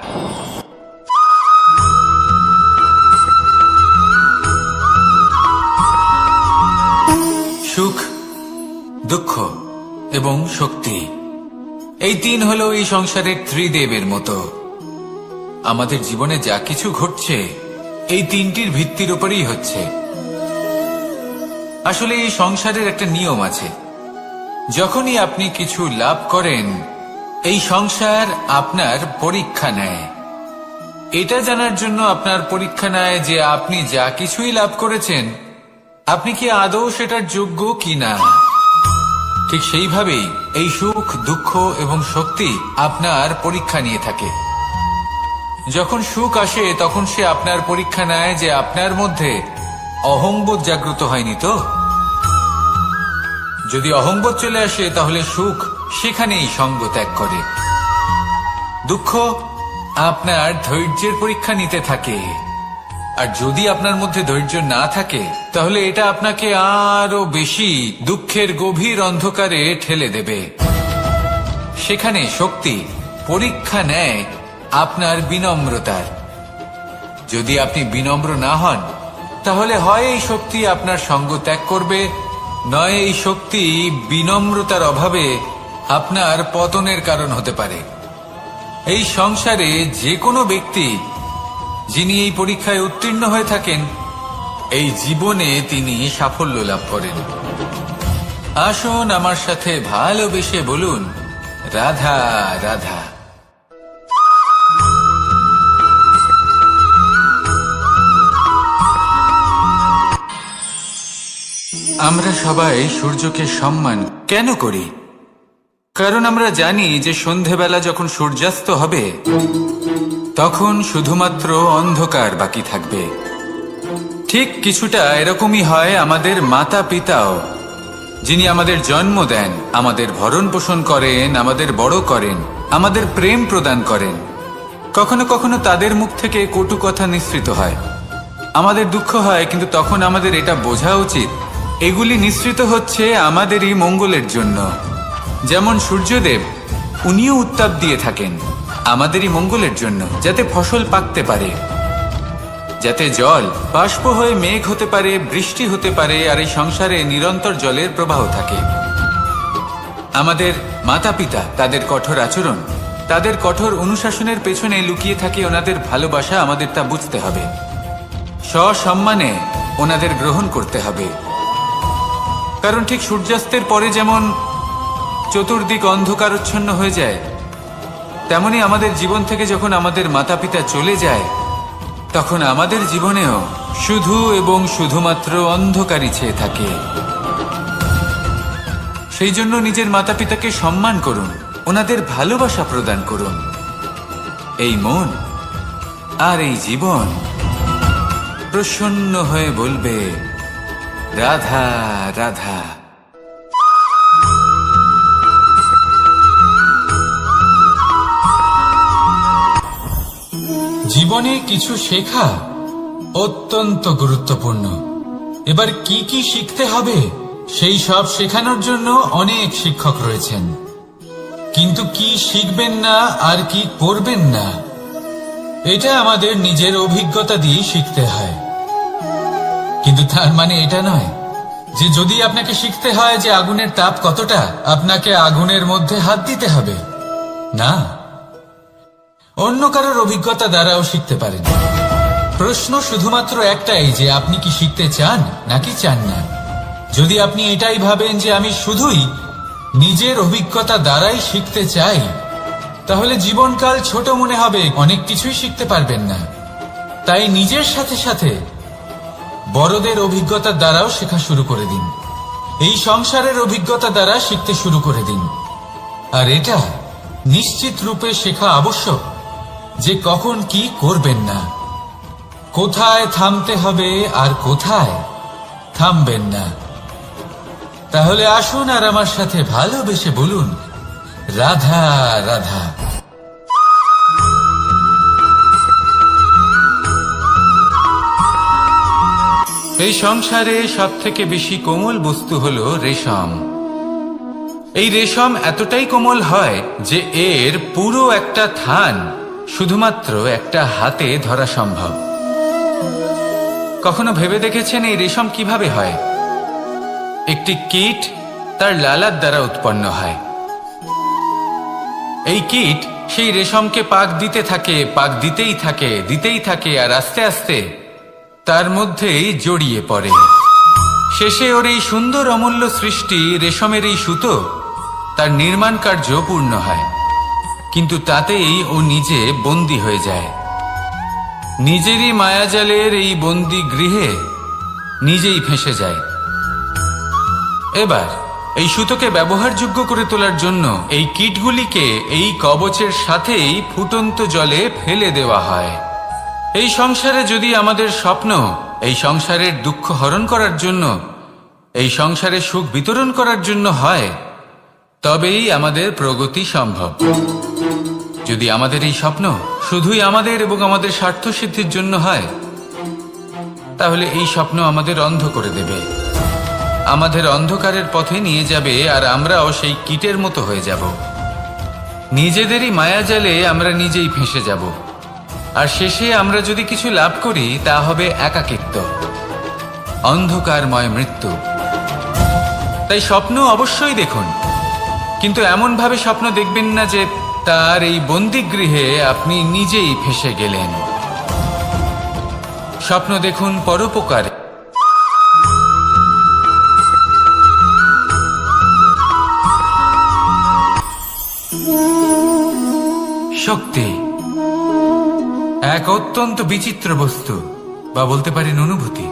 সুখ, দুঃখ এবং শক্তি, এই তিন হলো এই সংসারের ত্রিদেবের মতো। আমাদের জীবনে যা কিছু ঘটছে এই তিনটির ভিত্তির উপরেই হচ্ছে। আসলে এই সংসারের একটা নিয়ম আছে, যখনই আপনি কিছু লাভ করেন এই সংসার আপনার পরীক্ষা নেয়। এটা জানার জন্য আপনার পরীক্ষা নেয় যে আপনি যা কিছুই লাভ করেছেন আপনি কি আদৌ সেটার যোগ্য কিনা। ঠিক সেইভাবেই এই সুখ, দুঃখ এবং শক্তি আপনার পরীক্ষা নিয়ে থাকে। যখন সুখ আসে তখন সে আপনার পরীক্ষা নেয় যে আপনার মধ্যে অহংবোধ জাগ্রত হয়নি তো। যদি অহংবোধ চলে আসে তাহলে সুখ সেখানেই সঙ্গ ত্যাগ করে। দুঃখ আপনার ধৈর্যের পরীক্ষা নিতে থাকে, আর যদি আপনার মধ্যে ধৈর্য না থাকে তাহলে এটা আপনাকে আরো বেশি দুঃখের গভীর অন্ধকারে ঠেলে দেবে। সেখানে শক্তি পরীক্ষা নেয় আপনার বিনম্রতার। যদি আপনি বিনম্র না হন তাহলে হয় এই শক্তি আপনার সঙ্গ ত্যাগ করবে, নয় এই শক্তি বিনম্রতার অভাবে আপনার পতনের কারণ হতে পারে। এই সংসারে যে কোনো ব্যক্তি যিনি এই পরীক্ষায় উত্তীর্ণ হয়ে থাকেন এই জীবনে তিনি সাফল্য লাভ করেন। আসুন আমার সাথে ভালোবেসে বলুন, রাধা রাধা। আমরা সবাই সূর্যকে সম্মান কেন করি? কারণ আমরা জানি যে সন্ধেবেলা যখন সূর্যাস্ত হবে তখন শুধুমাত্র অন্ধকার বাকি থাকবে। ঠিক কিছুটা এরকমই হয় আমাদের মাতা পিতাও, যিনি আমাদের জন্ম দেন, আমাদের ভরণ পোষণ করেন, আমাদের বড় করেন, আমাদের প্রেম প্রদান করেন। কখনো কখনো তাদের মুখ থেকে কটু কথা নিঃসৃত হয়, আমাদের দুঃখ হয়, কিন্তু তখন আমাদের এটা বোঝা উচিত এগুলি নিঃসৃত হচ্ছে আমাদেরই মঙ্গলের জন্য। যেমন সূর্যদেব, উনিও উত্তাপ দিয়ে থাকেন আমাদেরই মঙ্গলের জন্য, যাতে ফসল পাকতে পারে, যাতে জল বাষ্প হয়ে মেঘ হতে পারে, বৃষ্টি হতে পারে, আর এই সংসারে নিরন্তর জলের প্রবাহ থাকে। আমাদের মাতা পিতা, তাদের কঠোর আচরণ, তাদের কঠোর অনুশাসনের পেছনে লুকিয়ে থাকে ওনাদের ভালোবাসা। আমাদের তা বুঝতে হবে, সসম্মানে ওনাদের গ্রহণ করতে হবে। কারণ ঠিক সূর্যাস্তের পরে যেমন চতুর্দিক অন্ধকারচ্ছন্ন হয়ে যায়, তেমনি আমাদের জীবন থেকে যখন আমাদের মাতা পিতা চলে যায় তখন আমাদের জীবনেও শুধু এবং শুধুমাত্র অন্ধকারই ছেয়ে থাকে। সেই জন্য নিজের মাতা পিতাকে সম্মান করুন, ওনাদের ভালোবাসা প্রদান করুন। এই মন আর এই জীবন প্রসন্ন হয়ে বলবে, রাধা রাধা। জীবনে কিছু শেখা অত্যন্ত গুরুত্বপূর্ণ। এবার কি কি শিখতে হবে সেই সব শেখানোর জন্য অনেক শিক্ষক রয়েছেন, কিন্তু কি শিখবেন না আর কি করবেন না এটা আমাদের নিজের অভিজ্ঞতা দিয়ে শিখতে হয়। কিন্তু তার মানে এটা নয় যে যদি আপনাকে শিখতে হয় যে আগুনের তাপ কতটা, আপনাকে আগুনের মধ্যে হাত দিতে হবে। না, অন্য কারোর অভিজ্ঞতা দ্বারাও শিখতে পারেন। প্রশ্ন শুধুমাত্র একটাই যে আপনি কি শিখতে চান নাকি চান না। যদি আপনি এটাই ভাবেন যে আমি শুধুই নিজের অভিজ্ঞতা দ্বারাই শিখতে চাই, তাহলে জীবনকাল ছোট মনে হবে, অনেক কিছুই শিখতে পারবেন না। তাই নিজের সাথে সাথে বড়দের অভিজ্ঞতার দ্বারাও শেখা শুরু করে দিন। এই সংসারের অভিজ্ঞতা দ্বারা শিখতে শুরু করে দিন। আর এটা নিশ্চিত রূপে শেখা আবশ্যক যে কখন কি করবেন না, কোথায় থামতে হবে আর কোথায় থামবেন না। তাহলে আসুন আর আমার সাথে ভালোবেসে বলুন, রাধা রাধা। এই সংসারে সব থেকে বেশি কোমল বস্তু হলো রেশম। এই রেশম এতটাই কোমল হয় যে এর পুরো একটা থান শুধুমাত্র একটা হাতে ধরা সম্ভব। কখনো ভেবে দেখেছেন এই রেশম কিভাবে হয়? একটি কীট তার লালার দ্বারা উৎপন্ন হয়। এই কীট সেই রেশমকে পাক দিতে থাকে, পাক দিতেই থাকে আর আস্তে আস্তে তার মধ্যেই জড়িয়ে পড়ে। শেষে ওর এই সুন্দর অমূল্য সৃষ্টি রেশমের এই সুতো তার নির্মাণ কার্য পূর্ণ হয়, কিন্তু তাতেই ও নিজে বন্দী হয়ে যায়। নিজেরই মায়াজালের এই বন্দী গৃহে নিজেই ফেঁসে যায়। এবার এই সুতোকে ব্যবহারযোগ্য করে তোলার জন্য এই কীটগুলিকে এই কবচের সাথেই ফুটন্ত জলে ফেলে দেওয়া হয়। এই সংসারে যদি আমাদের স্বপ্ন এই সংসারের দুঃখ হরণ করার জন্য, এই সংসারে সুখ বিতরণ করার জন্য হয়, তবেই আমাদের প্রগতি সম্ভব। যদি আমাদের এই স্বপ্ন শুধুই আমাদের এবং আমাদের স্বার্থ সিদ্ধির জন্য হয়, তাহলে এই স্বপ্ন আমাদের অন্ধ করে দেবে, আমাদের অন্ধকারের পথে নিয়ে যাবে, আর আমরাও সেই কীটের মতো হয়ে যাব। নিজেদেরই মায়াজালে আমরা নিজেই ফেঁসে যাব, আর শেষে আমরা যদি কিছু লাভ করি তা হবে একাকিত্ব, অন্ধকারময় মৃত্যু। তাই স্বপ্ন অবশ্যই দেখুন, কিন্তু এমন ভাবে স্বপ্ন দেখবেন না যে তার এই বন্দিগৃহে আপনি নিজেই ফেঁসে গেলেন। স্বপ্ন দেখুন পরোপকারে। শক্তি এক অত্যন্ত বিচিত্র বস্তু, বা বলতে পারেন অনুভূতি।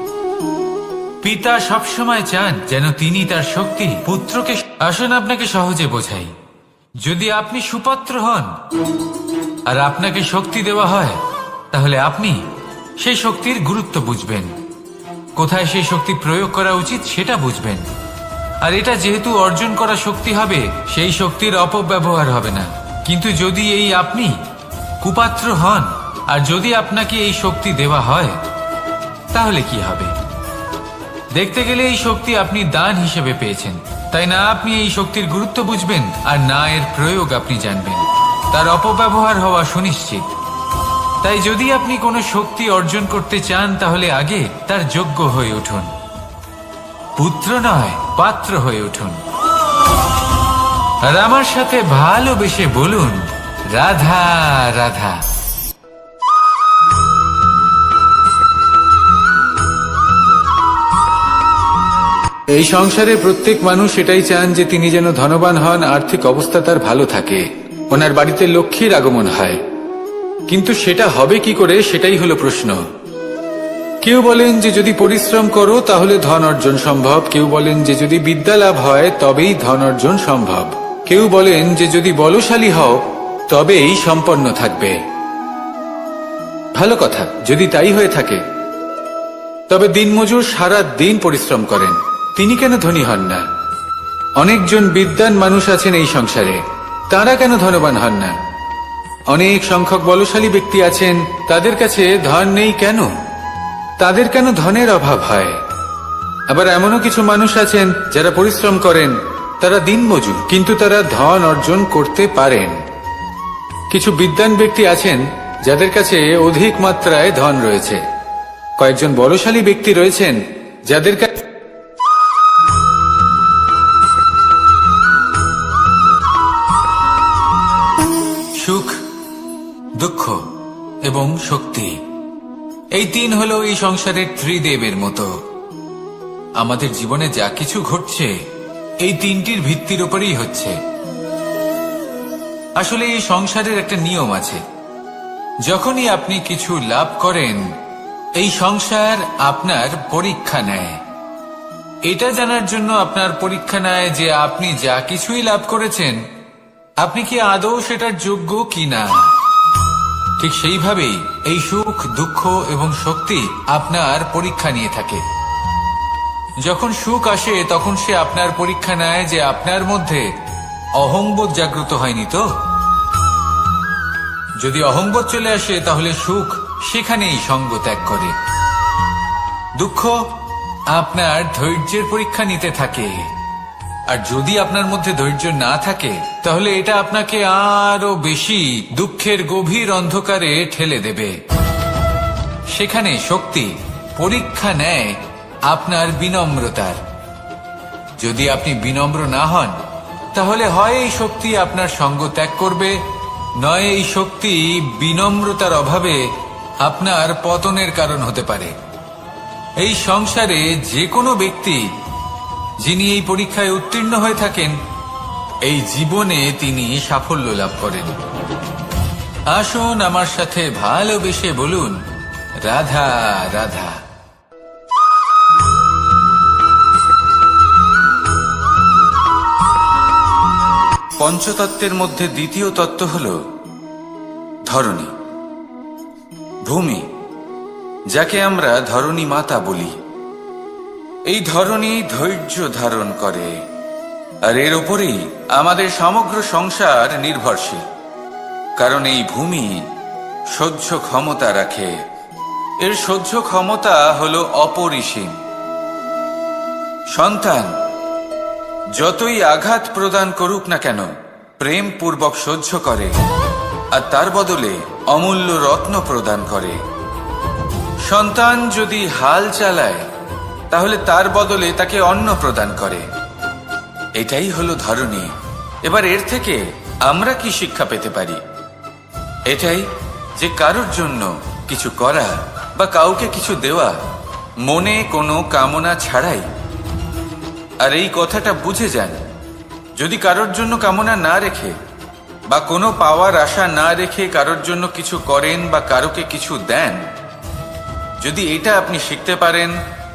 পিতা সবসময় চান যেন তিনি তার শক্তি পুত্রকে। আসুন আপনাকে সহজে বোঝাই। যদি আপনি সুপাত্র হন আর আপনাকে শক্তি দেওয়া হয়, তাহলে আপনি সেই শক্তির গুরুত্ব বুঝবেন, কোথায় সেই শক্তি প্রয়োগ করা উচিত সেটা বুঝবেন। আর এটা যেহেতু অর্জন করা শক্তি হবে, সেই শক্তির অপব্যবহার হবে না। কিন্তু যদি এই আপনি কুপাত্র হন আর যদি আপনাকে এই শক্তি দেওয়া হয়, তাহলে কি হবে? দেখতে গেলে এই শক্তি আপনি দান হিসেবে পেয়েছেন, তাই না আপনি এই শক্তির গুরুত্ব বুঝবেন আর না এর প্রয়োগ আপনি জানবেন। তার অপব্যবহার হওয়া সুনিশ্চিত। তাই যদি আপনি কোনো শক্তি অর্জন করতে চান, তাহলে আগে তার যোগ্য হয়ে উঠুন, পুত্র নয় পাত্র হয়ে উঠুন। আর আমার সাথে ভালোবেসে বলুন, রাধা রাধা। এই সংসারে প্রত্যেক মানুষ এটাই চান যে তিনি যেন ধনবান হন, আর্থিক অবস্থা তার ভালো থাকে, ওনার বাড়িতে লক্ষ্মীর আগমন হয়। কিন্তু সেটা হবে কি করে, সেটাই হলো প্রশ্ন। কেউ বলেন যে যদি পরিশ্রম করো তাহলে ধন অর্জন সম্ভব, কেউ বলেন যে যদি বিদ্যা লাভ হয় তবেই ধন অর্জন সম্ভব, কেউ বলেন যে যদি বলশালী হও তবেই সম্পন্ন থাকবে। ভালো কথা, যদি তাই হয়ে থাকে, তবে দিনমজুর সারা দিন পরিশ্রম করেন, তিনি কেন ধনী হন না? অনেকজন বিদ্বান মানুষ আছেন এই সংসারে, তারা কেন ধনবান হন না? অনেক সংখ্যক বলশালী ব্যক্তি আছেন, তাদের কাছে ধন নেই কেন? তাদের কেন ধনের অভাব হয়? আবার এমনও কিছু মানুষ আছেন যারা পরিশ্রম করেন, তারা দিনমজুর, কিন্তু তারা ধন অর্জন করতে পারেন। কিছু বিদ্বান ব্যক্তি আছেন যাদের কাছে অধিক মাত্রায় ধন রয়েছে। কয়েকজন বলশালী ব্যক্তি রয়েছেন যাদের কাছে সুখ, দুঃখ এবং শক্তি, এই তিন হলো এই সংসারের ত্রিদেবের মতো। আমাদের জীবনে যা কিছু ঘটছে এই তিনটির ভিত্তির উপরেই হচ্ছে। আসলে এই সংসারের একটা নিয়ম আছে, যখনই আপনি কিছু লাভ করেন এই সংসার আপনার পরীক্ষা নেয়। এটা জানার জন্য আপনার পরীক্ষা নেয় যে আপনি যা কিছুই লাভ করেছেন আপনি কি আদৌ সেটার যোগ্য কিনা। ঠিক সেইভাবেই এই সুখ, দুঃখ এবং শক্তি আপনার পরীক্ষা নিয়ে থাকে। যখন সুখ আসে তখন সে আপনার পরীক্ষা নেয় যে আপনার মধ্যে অহংবোধ জাগ্রত হয়নি তো। যদি অহংবোধ চলে আসে তাহলে সুখ সেখানেই সঙ্গ ত্যাগ করে। দুঃখ আপনার ধৈর্যের পরীক্ষা নিতে থাকে, আর যদি আপনার মধ্যে ধৈর্য না থাকে তাহলে এটা আপনাকে আরো বেশি দুঃখের গভীর অন্ধকারে ঠেলে দেবে। সেখানে শক্তি পরীক্ষা নেয় আপনার বিনম্রতার। যদি আপনি বিনম্র না হন তাহলে হয় এই শক্তি আপনার সঙ্গ ত্যাগ করবে, নয় এই শক্তি বিনম্রতার অভাবে আপনার পতনের কারণ হতে পারে। এই সংসারে যে কোনো ব্যক্তি যিনি এই পরীক্ষায় উত্তীর্ণ হয়ে থাকেন এই জীবনে তিনি সাফল্য লাভ করেন। আসুন আমার সাথে ভালোবেসে বলুন, রাধা রাধা। পঞ্চতত্ত্বের মধ্যে দ্বিতীয় তত্ত্ব হল ধরণী, ভূমি, যাকে আমরা ধরণী মাতা বলি। এই ধরণী ধৈর্য ধারণ করে, আর এর উপরেই আমাদের সমগ্র সংসার নির্ভরশীল। কারণ এই ভূমি সহ্য ক্ষমতা রাখে, এর সহ্য ক্ষমতা হল অপরিসীম। সন্তান যতই আঘাত প্রদান করুক না কেন প্রেম পূর্বক সহ্য করে, আর তার বদলে অমূল্য রত্ন প্রদান করে। সন্তান যদি হাল চালায় তাহলে তার বদলে তাকে অন্ন প্রদান করে। এটাই হলো ধরণী। এবার এর থেকে আমরা কি শিক্ষা পেতে পারি? এটাই যে কারোর জন্য কিছু করা বা কাউকে কিছু দেওয়া মনে কোনো কামনা ছাড়াই। আর এই কথাটা বুঝে যান, যদি কারোর জন্য কামনা না রেখে বা কোনো পাওয়ার আশা না রেখে কারোর জন্য কিছু করেন বা কারোকে কিছু দেন, যদি এটা আপনি শিখতে পারেন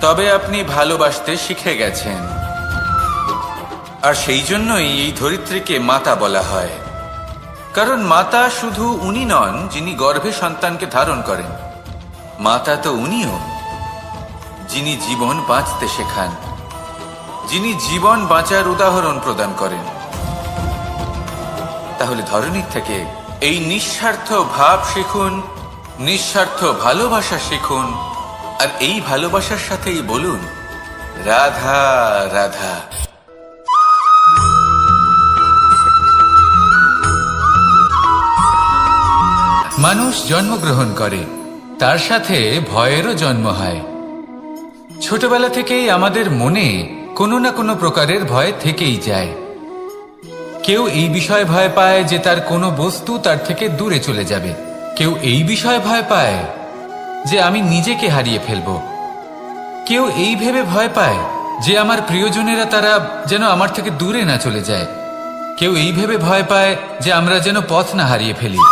তবে আপনি ভালোবাসতে শিখে গেছেন। আর সেই জন্যই এই ধরিত্রীকে মাতা বলা হয়। কারণ মাতা শুধু উনি নন যিনি গর্ভে সন্তানকে ধারণ করেন, মাতা তো উনিও যিনি জীবন বাঁচতে শেখান, যিনি জীবন বাঁচার উদাহরণ প্রদান করেন। তাহলে ধরণীর থেকে এই নিঃস্বার্থ ভাব শিখুন, নিঃস্বার্থ ভালোবাসা শিখুন, আর এই ভালোবাসার সাথেই বলুন, রাধা রাধা। মানুষ জন্মগ্রহণ করে, তার সাথে ভয়েরও জন্ম হয়। ছোটবেলা থেকেই আমাদের মনে কোনো না কোনো প্রকারের ভয় থেকেই যায়। কেউ এই বিষয়ে ভয় পায় যে তার কোনো বস্তু তার থেকে দূরে চলে যাবে, কেউ এই বিষয়ে ভয় পায় যে আমি নিজেকে হারিয়ে ফেলব, কেউ এই ভেবে ভয় পায় যে আমার প্রিয়জনেরা তারা যেন আমার থেকে দূরে না চলে যায়, কেউ এই ভেবে ভয় পায় যে আমরা যেন পথ না হারিয়ে ফেলি,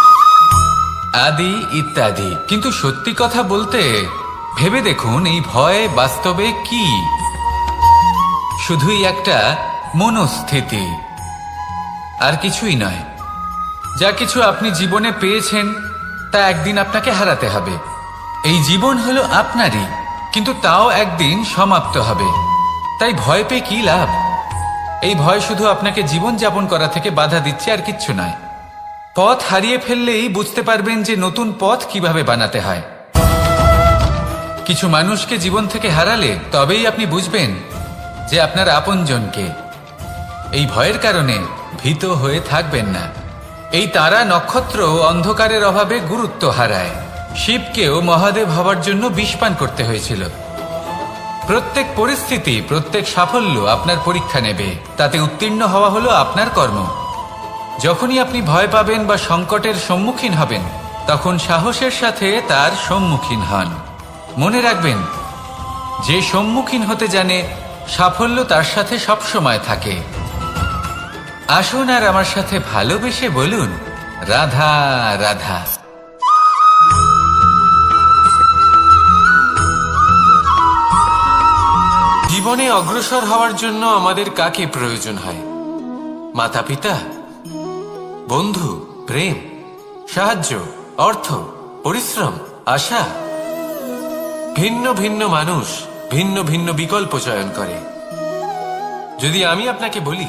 আদি ইত্যাদি। কিন্তু সত্যি কথা বলতে ভেবে দেখুন এই ভয় বাস্তবে কি? শুধুই একটা মনস্থিতি, আর কিছুই নয়। যা কিছু আপনি জীবনে পেয়েছেন তা একদিন আপনাকে হারাতে হবে। এই জীবন হলো আপনারই, কিন্তু তাও একদিন সমাপ্ত হবে। তাই ভয় পেয়ে কি লাভ? এই ভয় শুধু আপনাকে জীবন যাপন করা থেকে বাধা দিচ্ছে, আর কিচ্ছু নয়। পথ হারিয়ে ফেললেই বুঝতে পারবেন যে নতুন পথ কিভাবে বানাতে হয়। কিছু মানুষকে জীবন থেকে হারালে তবেই আপনি বুঝবেন যে আপনার আপনজনকে। এই ভয়ের কারণে ভীত হয়ে থাকবেন না। এই তারা নক্ষত্র অন্ধকারের অভাবে গুরুত্ব হারায়। শিবকেও মহাদেব হবার জন্য বিষ পান করতে হয়েছিল। প্রত্যেক পরিস্থিতি, প্রত্যেক সাফল্য আপনার পরীক্ষা নেবে, তাতে উত্তীর্ণ হওয়া হলো আপনার কর্ম। যখনই আপনি ভয় পাবেন বা সংকটের সম্মুখীন হবেন, তখন সাহসের সাথে তার সম্মুখীন হন। মনে রাখবেন, যে সম্মুখীন হতে জানে সাফল্য তার সাথে সবসময় থাকে। আসুন আর আমার সাথে ভালোবেসে বলুন, রাধা রাধা। জীবনে অগ্রসর হওয়ার জন্য আমাদের কাকে প্রয়োজন হয়? মাতা পিতা, বন্ধু, প্রেম, সাহায্য, অর্থ, পরিশ্রম, আশা। ভিন্ন ভিন্ন মানুষ ভিন্ন ভিন্ন বিকল্প চয়ন করে। যদি আমি আপনাকে বলি,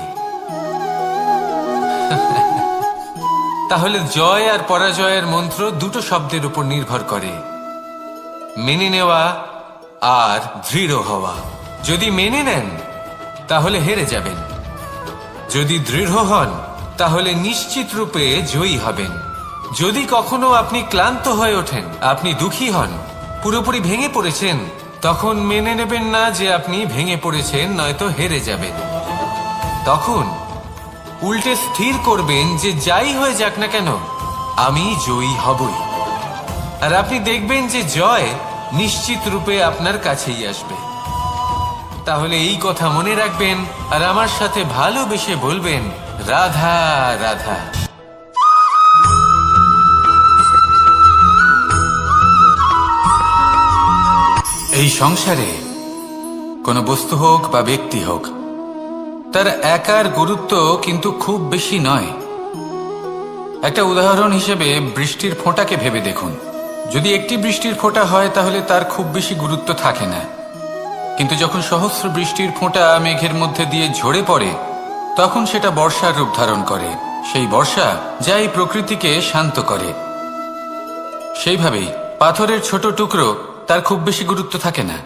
তাহলে জয় আর পরাজয়ের মন্ত্র দুটো শব্দের উপর নির্ভর করে, মেনে নেওয়া আর দৃঢ় হওয়া। যদি মেনে নেন তাহলে হেরে যাবেন, যদি দৃঢ় হন তাহলে নিশ্চিত রূপে জয়ী হবেন। যদি কখনো আপনি ক্লান্ত হয়ে ওঠেন, আপনি দুঃখী হন, পুরোপুরি ভেঙে পড়েছেন, তখন মেনে নেবেন না যে আপনি ভেঙে পড়েছেন, নয়তো হেরে যাবেন। তখন উল্টে স্থির করবেন যে যাই হয়ে যাক না কেন, আমি জয়ী হবই। আর আপনি দেখবেন যে জয় নিশ্চিত রূপে আপনার কাছেই আসবে। তাহলে এই কথা মনে রাখবেন আর আমার সাথে ভালোবেসে বলবেন, রাধা রাধা। এই সংসারে কোনো বস্তু হোক বা ব্যক্তি হোক, তার একার গুরুত্ব কিন্তু খুব বেশি নয়। একটা উদাহরণ হিসেবে বৃষ্টির ফোঁটাকে ভেবে দেখুন। যদি একটি বৃষ্টির ফোঁটা হয় তাহলে তার খুব বেশি গুরুত্ব থাকে না, কিন্তু যখন সহস্র বৃষ্টির ফোঁটা মেঘের মধ্যে দিয়ে ঝরে পড়ে, তখন সেটা বর্ষার রূপ ধারণ করে। সেই বর্ষা যা এই প্রকৃতিকে শান্ত করে। সেইভাবেই পাথরের ছোট টুকরো, তার খুব বেশি গুরুত্ব থাকে না,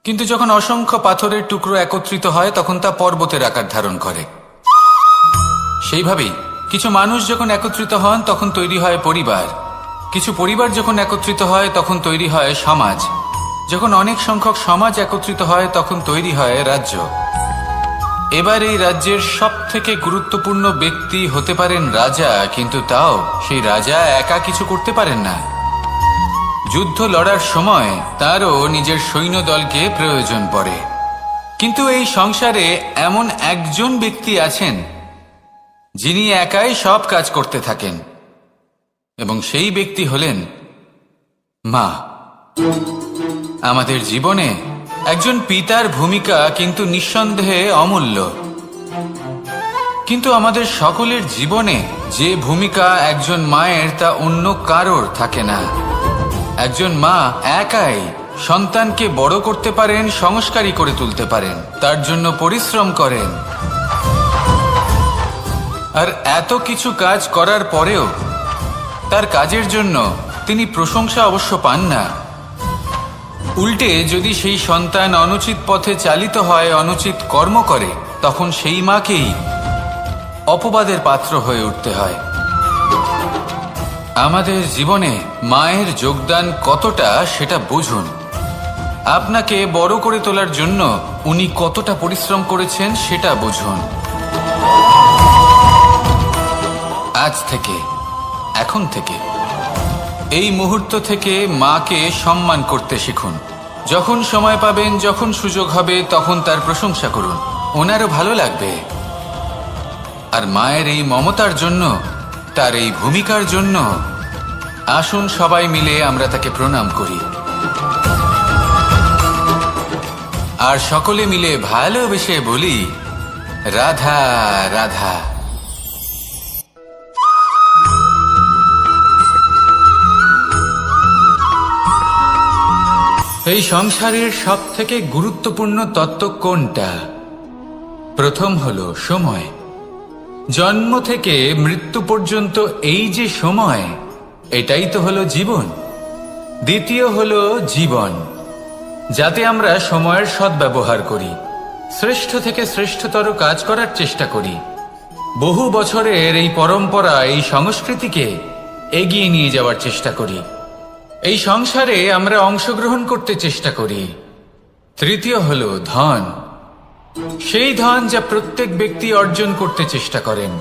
কিন্তু যখন অসংখ্য পাথরের টুকরো একত্রিত হয় তখন তা পর্বতের আকার ধারণ করে। সেইভাবেই কিছু মানুষ যখন একত্রিত হন তখন তৈরি হয় পরিবার, কিছু পরিবার যখন একত্রিত হয় তখন তৈরি হয় সমাজ, যখন অনেক সংখ্যক সমাজ একত্রিত হয় তখন তৈরি হয় রাজ্য। এবার এই রাজ্যের সব থেকে গুরুত্বপূর্ণ ব্যক্তি হতে পারেন রাজা, কিন্তু তাও সেই রাজা একা কিছু করতে পারেন না। যুদ্ধ লড়ার সময় তারও নিজের সৈন্যদলকে প্রয়োজন পড়ে। কিন্তু এই সংসারে এমন একজন ব্যক্তি আছেন যিনি একাই সব কাজ করতে থাকেন, এবং সেই ব্যক্তি হলেন মা। আমাদের জীবনে একজন পিতার ভূমিকা কিন্তু নিঃসন্দেহে অমূল্য, কিন্তু আমাদের সকলের জীবনে যে ভূমিকা একজন মায়ের তা অন্য কারোর থাকে না। একজন মা একাই সন্তানকে বড় করতে পারেন, সংস্কারী করে তুলতে পারেন, তার জন্য পরিশ্রম করেন। আর এত কিছু কাজ করার পরেও তার কাজের জন্য তিনি প্রশংসা অবশ্য পান না। উল্টে যদি সেই সন্তান অনুচিত পথে চালিত হয়, অনুচিত কর্ম করে, তখন সেই মাকেই অপবাদের পাত্র হয়ে উঠতে হয়। আমাদের জীবনে মায়ের যোগদান কতটা সেটা বুঝুন। আপনাকে বড় করে তোলার জন্য উনি কতটা পরিশ্রম করেছেন সেটা বুঝুন। আজ থেকে, এখন থেকে, এই মুহূর্ত থেকে মাকে সম্মান করতে শিখুন। যখন সময় পাবেন, যখন সুযোগ হবে, তখন তার প্রশংসা করুন, ওনারও ভালো লাগবে। আর মায়ের এই মমতার জন্য, তার এই ভূমিকার জন্য আসুন সবাই মিলে আমরা তাকে প্রণাম করি, আর সকলে মিলে ভালোবেসে বলি, রাধা রাধা। এই সংসারের সব থেকে গুরুত্বপূর্ণ তত্ত্ব কোনটা? প্রথম হলো সময়। জন্ম থেকে মৃত্যু পর্যন্ত এই যে সময়, এটাই তো হলো জীবন। দ্বিতীয় হলো জীবন, যাতে আমরা সময়ের সদ্ব্যবহার করি, শ্রেষ্ঠ থেকে শ্রেষ্ঠতর কাজ করার চেষ্টা করি, বহু বছরের এই পরম্পরা, এই সংস্কৃতিকে এগিয়ে নিয়ে যাওয়ার চেষ্টা করি, এই সংসারে আমরা অংশগ্রহণ করতে চেষ্টা করি। তৃতীয় হলো ধন, সেই ধন যা প্রত্যেক ব্যক্তি অর্জন করতে চেষ্টা করেন।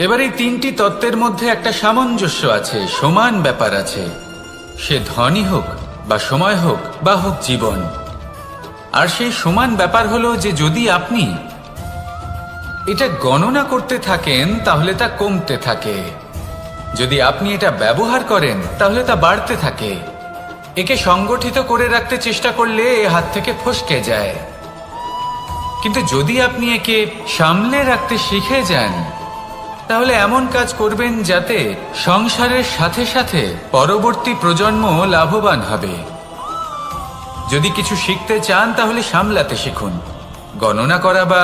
এবার এই তিনটি তত্ত্বের মধ্যে একটা সামঞ্জস্য আছে, সমান ব্যাপার আছে, সে ধনই হোক বা সময় হোক বা হোক জীবন। আর সেই সমান ব্যাপার হলো যে যদি আপনি এটা গণনা করতে থাকেন তাহলে তা কমতে থাকে, যদি আপনি এটা ব্যবহার করেন তাহলে তা বাড়তে থাকে। একে সংগঠিত করে রাখতে চেষ্টা করলে এ হাত থেকে ফসকে যায়, কিন্তু যদি আপনি একে সামলে রাখতে শিখে যান তাহলে এমন কাজ করবেন যাতে সংসারের সাথে সাথে পরবর্তী প্রজন্ম লাভবান হবে। যদি কিছু শিখতে চান তাহলে সামলাতে শিখুন, গণনা করা বা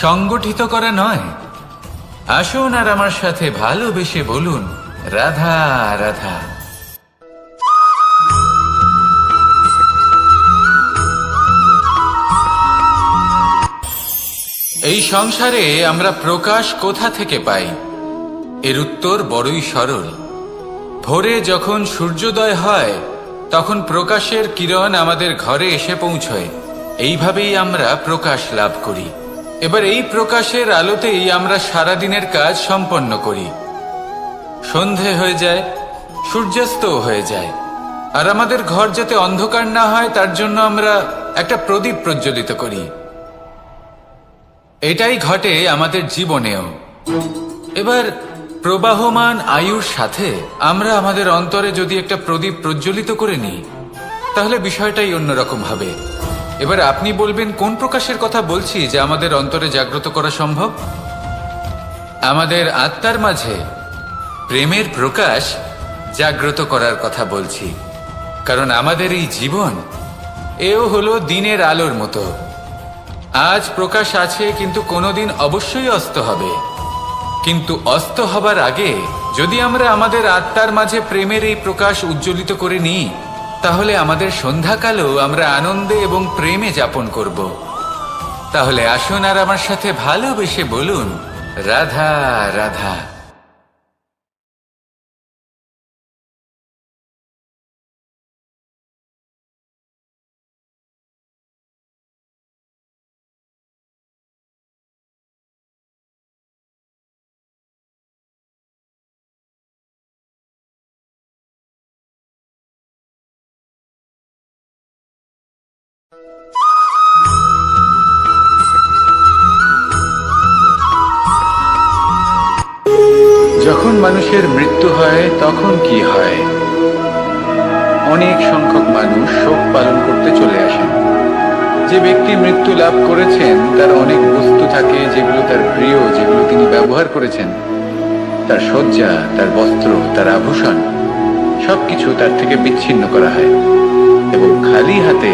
সংগঠিত করা নয়। আসুন আর আমার সাথে ভালোবেসে বলুন, রাধা রাধা। এই সংসারে আমরা প্রকাশ কোথা থেকে পাই? এর উত্তর বড়ই সরল। ভোরে যখন সূর্যোদয় হয় তখন প্রকাশের কিরণ আমাদের ঘরে এসে পৌঁছয়, এইভাবেই আমরা প্রকাশ লাভ করি। এবার এই প্রকাশের আলোতেই আমরা সারাদিনের কাজ সম্পন্ন করি। সন্ধে হয়ে যায়, সূর্যাস্ত হয়ে যায়, আর আমাদের ঘর যাতে অন্ধকার না হয় তার জন্য আমরা একটা প্রদীপ প্রজ্বলিত করি। এটাই ঘটে আমাদের জীবনেও। এবার প্রবাহমান আয়ুর সাথে আমরা আমাদের অন্তরে যদি একটা প্রদীপ প্রজ্বলিত করে নিই তাহলে বিষয়টাই অন্যরকম হবে। এবার আপনি বলবেন কোন প্রকাশের কথা বলছি যা আমাদের অন্তরে জাগ্রত করা সম্ভব? আমাদের আত্মার মাঝে প্রেমের প্রকাশ জাগ্রত করার কথা বলছি, কারণ আমাদের এই জীবন এও হলো দিনের আলোর মতো। আজ প্রকাশ আছে কিন্তু কোনোদিন অবশ্যই অস্ত হবে, কিন্তু অস্ত হবার আগে যদি আমরা আমাদের আত্মার মাঝে প্রেমের এই প্রকাশ উজ্জ্বলিত করে নিই তাহলে আমাদের সন্ধ্যাকালও আমরা আনন্দে এবং প্রেমে যাপন করব। তাহলে আসুন আর আমার সাথে ভালোবেসে বলুন, রাধা রাধা। যখন মানুষের মৃত্যু হয় তখন কি হয়? অনেক সংখ্যক মানুষ শোক পালন করতে চলে আসেন। যে ব্যক্তি মৃত্যু লাভ করেছেন তার অনেক বস্তু থাকে যেগুলো তার প্রিয়, যেগুলো তিনি ব্যবহার করেছেন। তার শয্যা, তার বস্ত্র, তার আভূষণ সবকিছু তার থেকে বিচ্ছিন্ন করা হয় এবং খালি হাতে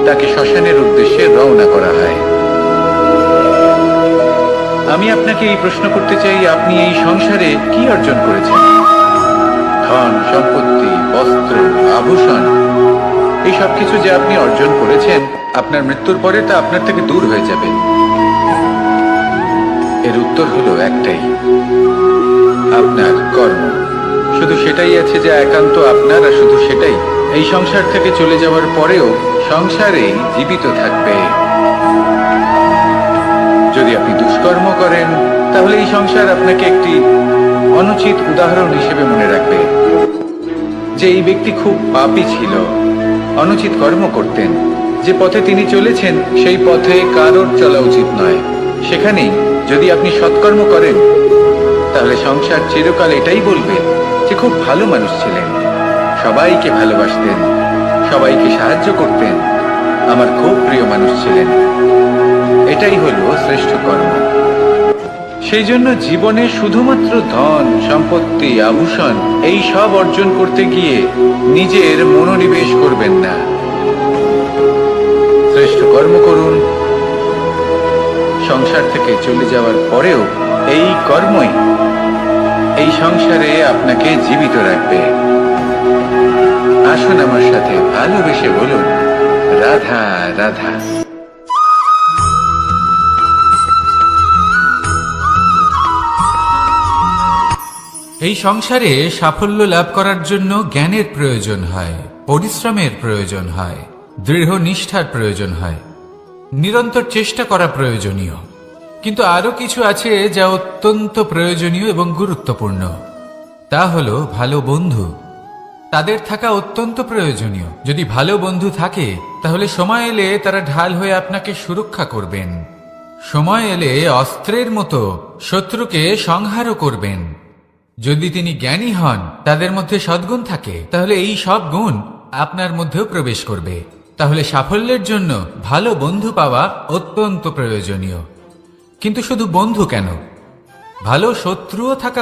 তাকে শ্মশানের উদ্দেশ্যে রওনা করা হয়। আমি আপনাকে এই প্রশ্ন করতে চাই, আপনি এই সংসারে কি অর্জন করেছেন? ধন, সম্পত্তি, বস্ত্র, আভূষণ, এই সব কিছু যে আপনি অর্জন করেছেন আপনার মৃত্যুর পরে তা আপনার থেকে দূর হয়ে যাবে। এর উত্তর হলো একটাই, আপনার কর্ম। শুধু সেটাই আছে যা একান্ত আপনার, আর শুধু সেটাই এই সংসার থেকে চলে যাওয়ার পরেও সংসারেই জীবিত থাকবে। যদি আপনি দুষ্কর্ম করেন তাহলে এই সংসার আপনাকে একটি অনুচিত উদাহরণ হিসেবে মনে রাখবে যে এই ব্যক্তি খুব পাপী ছিল, অনুচিত কর্ম করতেন। যে পথে তিনি চলেছেন সেই পথে কারোর চলা উচিত নয়। সেখানেই যদি আপনি সৎকর্ম করেন তাহলে সংসার চিরকাল এটাই বলবে যে খুব ভালো মানুষ ছিলেন, সবাইকে ভালোবাসতেন, সবাইকে সাহায্য করতেন, আমার খুব প্রিয় মানুষ ছিলেন। এটাই হলো শ্রেষ্ঠ কর্ম। সেই জন্য জীবনে শুধুমাত্র ধন, সম্পত্তি, আভূষণ এই সব অর্জন করতে গিয়ে নিজের মনোনিবেশ করবেন না। শ্রেষ্ঠ কর্ম করুন। সংসার থেকে চলে যাওয়ার পরেও এই কর্মই এই সংসারে আপনাকে জীবিত রাখবে। আসুন আমার সাথে ভালোবেসে বলুন, রাধা রাধা। এই সংসারে সাফল্য লাভ করার জন্য জ্ঞানের প্রয়োজন হয়, পরিশ্রমের প্রয়োজন হয়, দৃঢ় নিষ্ঠার প্রয়োজন হয়, নিরন্তর চেষ্টা করা প্রয়োজনীয়। কিন্তু আরো কিছু আছে যা অত্যন্ত প্রয়োজনীয় এবং গুরুত্বপূর্ণ। তা হলো ভালো বন্ধু। তাদের থাকা অত্যন্ত প্রয়োজনীয়। যদি ভালো বন্ধু থাকে তাহলে সময় এলে তারা ঢাল হয়ে আপনাকে সুরক্ষা করবেন। সময় এলে অস্ত্রের মতো শত্রুকে সংহারও করবেন। যদি তিনি জ্ঞানী হন, তাদের মধ্যে সদ্গুণ থাকে, তাহলে এই সব গুণ আপনার মধ্যেও প্রবেশ করবে। তাহলে সাফল্যের জন্য ভালো বন্ধু পাওয়া অত্যন্ত প্রয়োজনীয়। কিন্তু শুধু বন্ধু কেন, ভালো শত্রুও থাকা